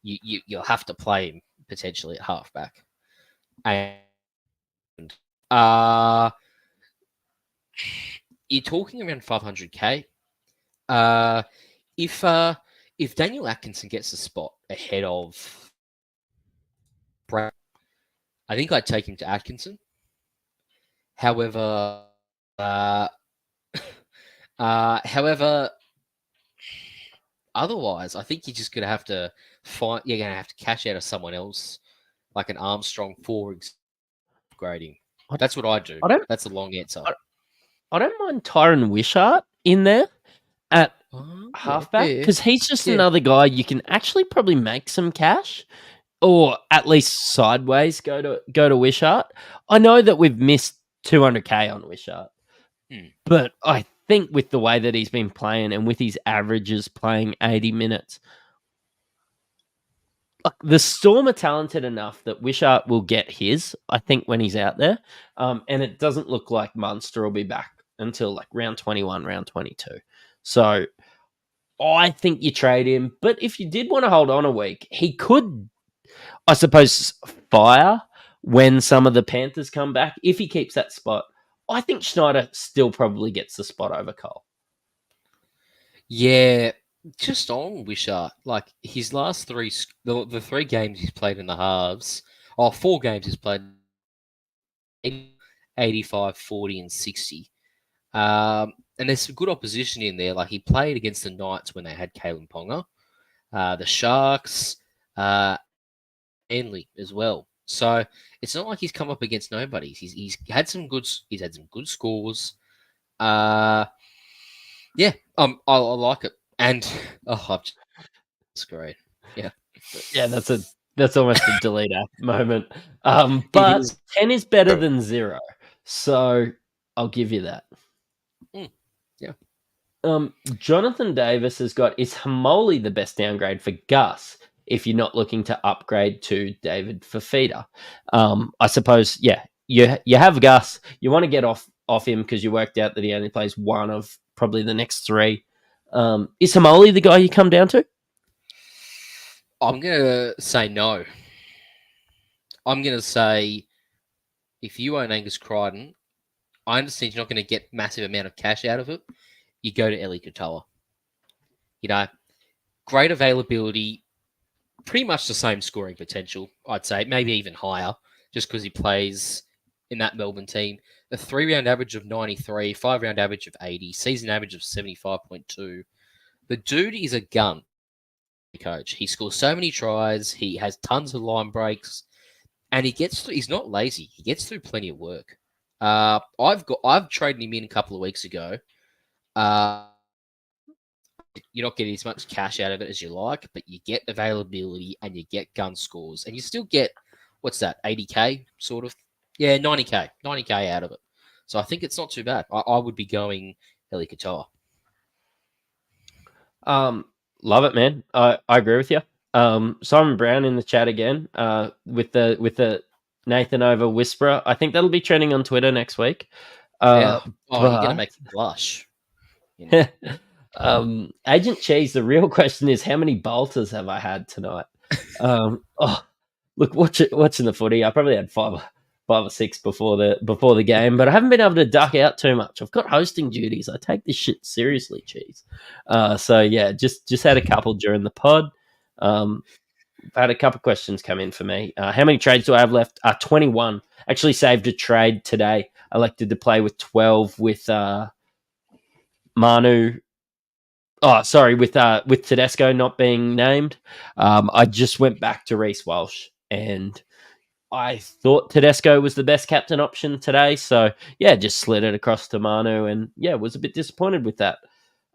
you'll have to play him potentially at halfback. And you're talking around 500k. If Daniel Atkinson gets a spot ahead of Brad, I think I'd take him to Atkinson. However, otherwise, I think you're just gonna have to find. You're gonna have to cash out of someone else, like an Armstrong for upgrading. That's what I do. That's a long answer. I don't mind Tyron Wishart in there at halfback because he's just another guy you can actually probably make some cash, or at least sideways go to Wishart. I know that we've missed 200k on Wishart, but I think with the way that he's been playing and with his averages playing 80 minutes, like the Storm are talented enough that Wishart will get his, I think, when he's out there. And it doesn't look like Munster will be back until like round 21, round 22. So I think you trade him. But if you did want to hold on a week, he could, I suppose, fire when some of the Panthers come back. If he keeps that spot, I think Schneider still probably gets the spot over Cole. Yeah, just on Wishart, like his last the 3 games he's played in the halves, 4 games he's played 85, 40, and 60. And there's some good opposition in there. Like he played against the Knights when they had Kalen Ponga, the Sharks, Manly as well. So it's not like he's come up against nobody. He's had some good scores. I like it. And it's great. Yeah. Yeah, that's almost a delete app moment. But 10 is better than 0. So I'll give you that. Yeah. Jonathan Davis has got, is Hamoli the best downgrade for Gus if you're not looking to upgrade to David Fafita? I suppose, yeah, you have Gus. You want to get off him because you worked out that he only plays one of probably the next 3. Is Hamoli the guy you come down to? I'm going to say no. I'm going to say if you own Angus Crichton, I understand you're not going to get massive amount of cash out of it. You go to Eli Katoa. Great availability, pretty much the same scoring potential, I'd say, maybe even higher, just because he plays in that Melbourne team. A 3-round average of 93, 5-round average of 80, season average of 75.2. The dude is a gun, coach. He scores so many tries. He has tons of line breaks, and he gets through. He's not lazy. He gets through plenty of work. I've traded him in a couple of weeks ago. You're not getting as much cash out of it as you like, but you get availability and you get gun scores, and you still get what's that, 80k sort of, 90k out of it. So I think it's not too bad. I would be going Eli Katoa. Love it, man. I agree with you. Simon Brown in the chat again. With the Nathan over whisperer. I think that'll be trending on Twitter next week. You're gonna make me blush. You know? Agent Cheese. The real question is, how many bolters have I had tonight? Look, watching the footy, I probably had five or six before the game, but I haven't been able to duck out too much. I've got hosting duties. I take this shit seriously, Cheese. So yeah, just had a couple during the pod. I've had a couple questions come in for me. How many trades do I have left? 21. Actually saved a trade today. I elected to play with 12 with Manu. Oh, sorry, with Tedesco not being named. I just went back to Reece Walsh, and I thought Tedesco was the best captain option today. So yeah, just slid it across to Manu, and yeah, was a bit disappointed with that.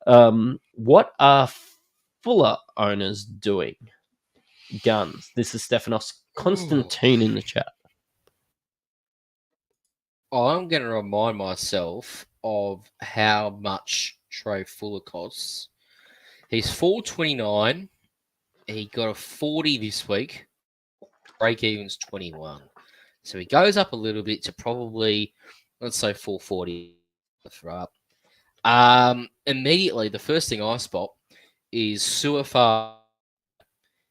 What are Fuller owners doing? Guns. This is Stefanos Constantine in the chat. I'm going to remind myself of how much Trey Fuller costs. He's $4.29. He got a 40 this week. Break even's 21. So he goes up a little bit to probably, let's say, 440. Immediately, the first thing I spot is Suafar,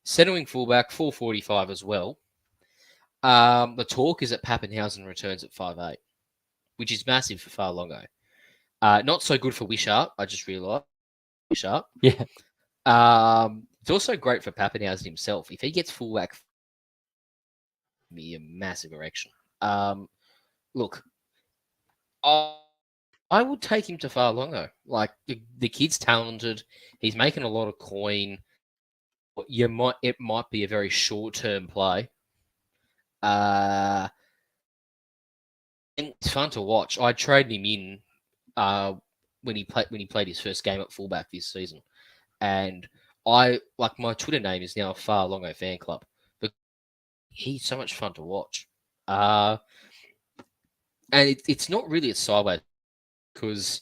centering fullback, 445 as well. The talk is that Pappenhausen returns at 5'8", which is massive for Farlongo. Not so good for Wishart, I just realised. Wishart. Yeah. It's also great for Pappenhausen himself. If he gets fullback, be a massive erection. Look, I would take him to Farlongo. Like the kid's talented. He's making a lot of coin. It might be a very short-term play. It's fun to watch. I traded him in when he played his first game at fullback this season, and my Twitter name is now Farlongo Fan Club. But he's so much fun to watch, and it's not really a sideways because,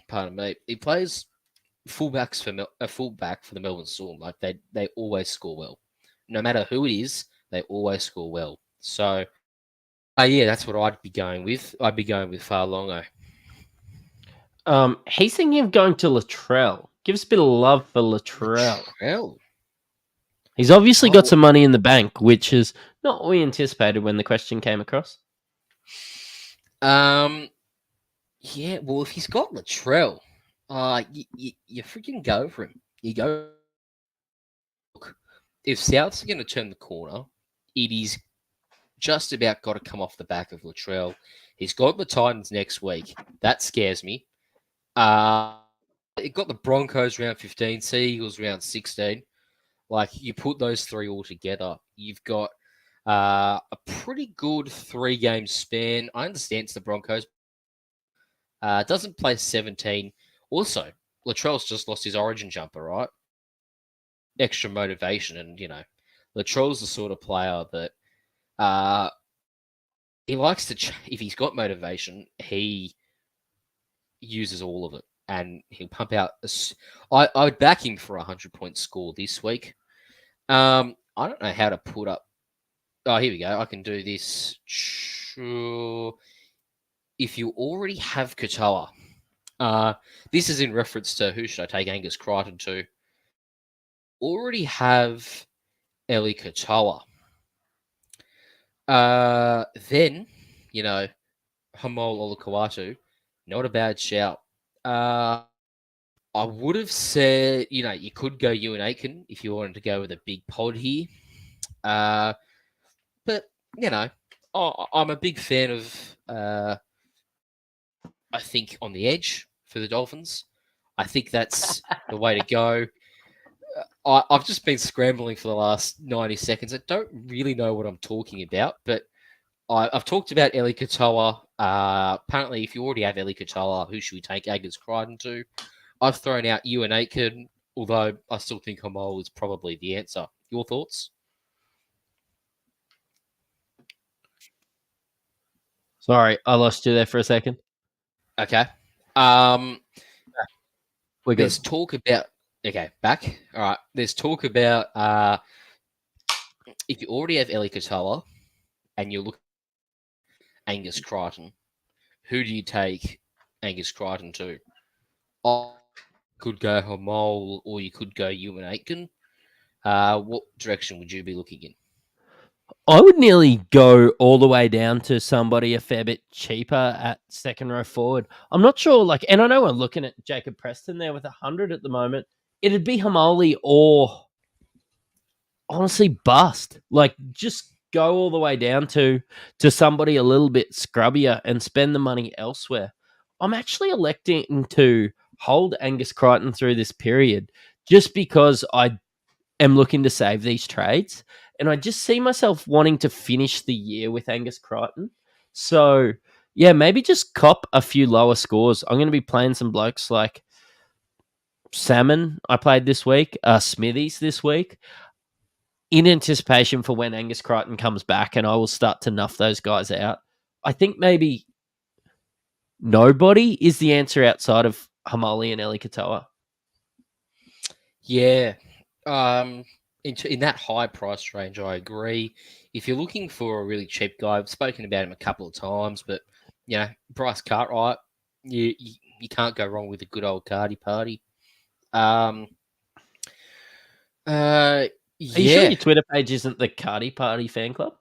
pardon me, he plays fullback for the Melbourne Storm. Like they always score well, no matter who it is. They always score well. So, yeah, that's what I'd be going with. I'd be going with Farlongo. He's thinking of going to Latrell. Give us a bit of love for Latrell. He's obviously got some money in the bank, which is not what we anticipated when the question came across. Yeah, well, if he's got Latrell, you freaking go for him. You go. Look, if Souths are going to turn the corner, it is just about got to come off the back of Latrell. He's got the Titans next week. That scares me. It got the Broncos round 15, Seagulls round 16. Like, you put those three all together, you've got a pretty good 3-game span. I understand it's the Broncos. Doesn't play 17. Also, Latrell's just lost his origin jumper, right? Extra motivation. And, Latrell's the sort of player that he likes to, if he's got motivation, he uses all of it. And he'll pump out. I would back him for a 100-point score this week. I don't know how to put up. Oh, here we go. I can do this. Sure. If you already have Katoa, this is in reference to who should I take Angus Crichton to. Already have Eli Katoa. Then, Hamol Olakawatu, not a bad shout. I would have said, you could go Ewan Aiken if you wanted to go with a big pod here. But, I'm a big fan of, I think, on the edge for the Dolphins. I think that's the way to go. I've just been scrambling for the last 90 seconds. I don't really know what I'm talking about, but I've talked about Eli Katoa. Apparently, if you already have Eli Katoa, who should we take Angus Crichton to? I've thrown out Ewan Aitken, although I still think Homole is probably the answer. Your thoughts? Sorry, I lost you there for a second. Okay. We're good. There's talk about back. All right. There's talk about if you already have Eli Katoa and you look at Angus Crichton, who do you take Angus Crichton to? I could go Homole or you could go Ewan Aitken. What direction would you be looking in? I would nearly go all the way down to somebody a fair bit cheaper at second row forward. I'm not sure, and I know we're looking at Jacob Preston there with 100 at the moment. It'd be Hamoli or honestly bust. Just go all the way down to somebody a little bit scrubbier and spend the money elsewhere. I'm actually electing to hold Angus Crichton through this period just because I am looking to save these trades. And I just see myself wanting to finish the year with Angus Crichton. So, yeah, maybe just cop a few lower scores. I'm going to be playing some blokes like Salmon, I played this week, Smithies this week, in anticipation for when Angus Crichton comes back, and I will start to nuff those guys out. I think maybe nobody is the answer outside of Hamoli and Eli Katoa. Yeah. In that high price range, I agree. If you're looking for a really cheap guy, I've spoken about him a couple of times, but Bryce Cartwright, you can't go wrong with a good old Cardi party. Are you sure your Twitter page isn't the Cardi Party fan club?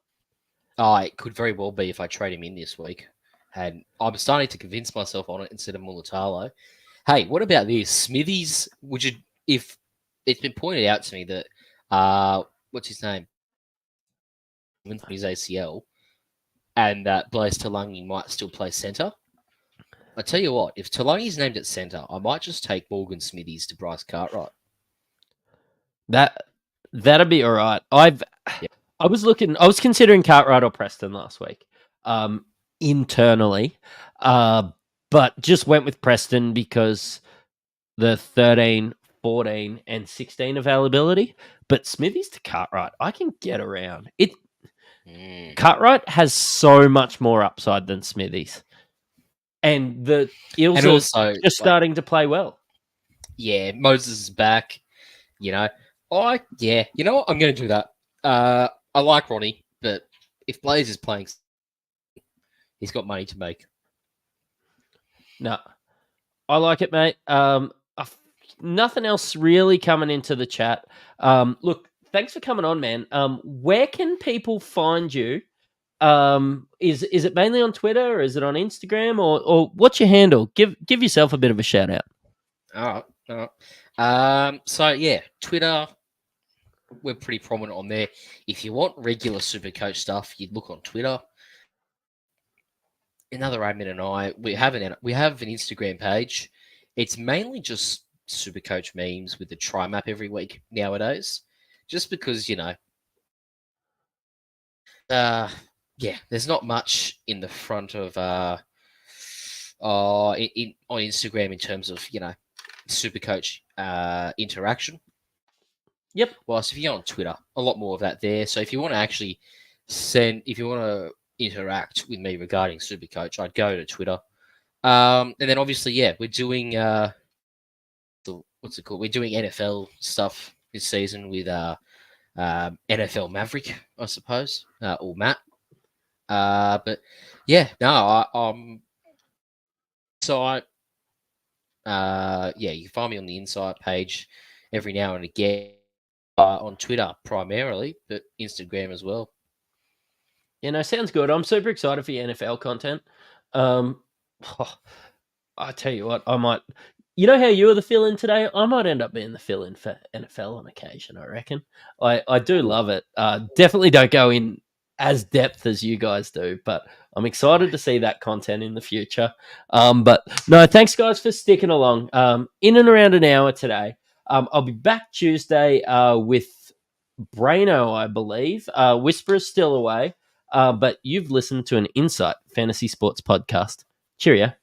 Oh, it could very well be if I trade him in this week. And I'm starting to convince myself on it instead of Mulatalo. Hey, what about this? Smithies, if it's been pointed out to me that what's his name? His ACL, and that Blaise Talangi might still play centre. I tell you what, if Talangi's named at centre, I might just take Morgan Smithies to Bryce Cartwright. That'd be all right. I was considering Cartwright or Preston last week, internally, but just went with Preston because the 13, 14, and 16 availability. But Smithies to Cartwright, I can get around it. Cartwright has so much more upside than Smithies, and the Eels are also just starting to play well. Yeah, Moses is back. You know what? I'm going to do that. I like Ronnie, but if Blaze is playing, he's got money to make. No, I like it, mate. Nothing else really coming into the chat. Look, thanks for coming on, man. Where can people find you? Is it mainly on Twitter, or is it on Instagram, or what's your handle? Give yourself a bit of a shout out. All right. So yeah, Twitter, we're pretty prominent on there. If you want regular Supercoach stuff, you'd look on Twitter. Another admin and I, we have an Instagram page. It's mainly just Supercoach memes with the try map every week nowadays, just because there's not much in the front of on Instagram in terms of Supercoach interaction. Yep. Whilst if you're on Twitter, a lot more of that there. So if you want to actually interact with me regarding Supercoach, I'd go to Twitter. And then obviously, we're doing what's it called? We're doing NFL stuff this season with NFL Maverick, I suppose, or Matt. But yeah, no, I'm site. You can find me on the Insight page every now and again, on Twitter primarily, but Instagram as well. Sounds good. I'm super excited for your NFL content. I tell you what, I might. You know how you were the fill-in today? I might end up being the fill-in for NFL on occasion, I reckon. I do love it. Definitely don't go in as depth as you guys do, but I'm excited to see that content in the future. But no, thanks guys for sticking along. In and around an hour today. I'll be back Tuesday with Braino, I believe. Whisperer's still away. But you've listened to an Insight Fantasy Sports podcast. Cheerio.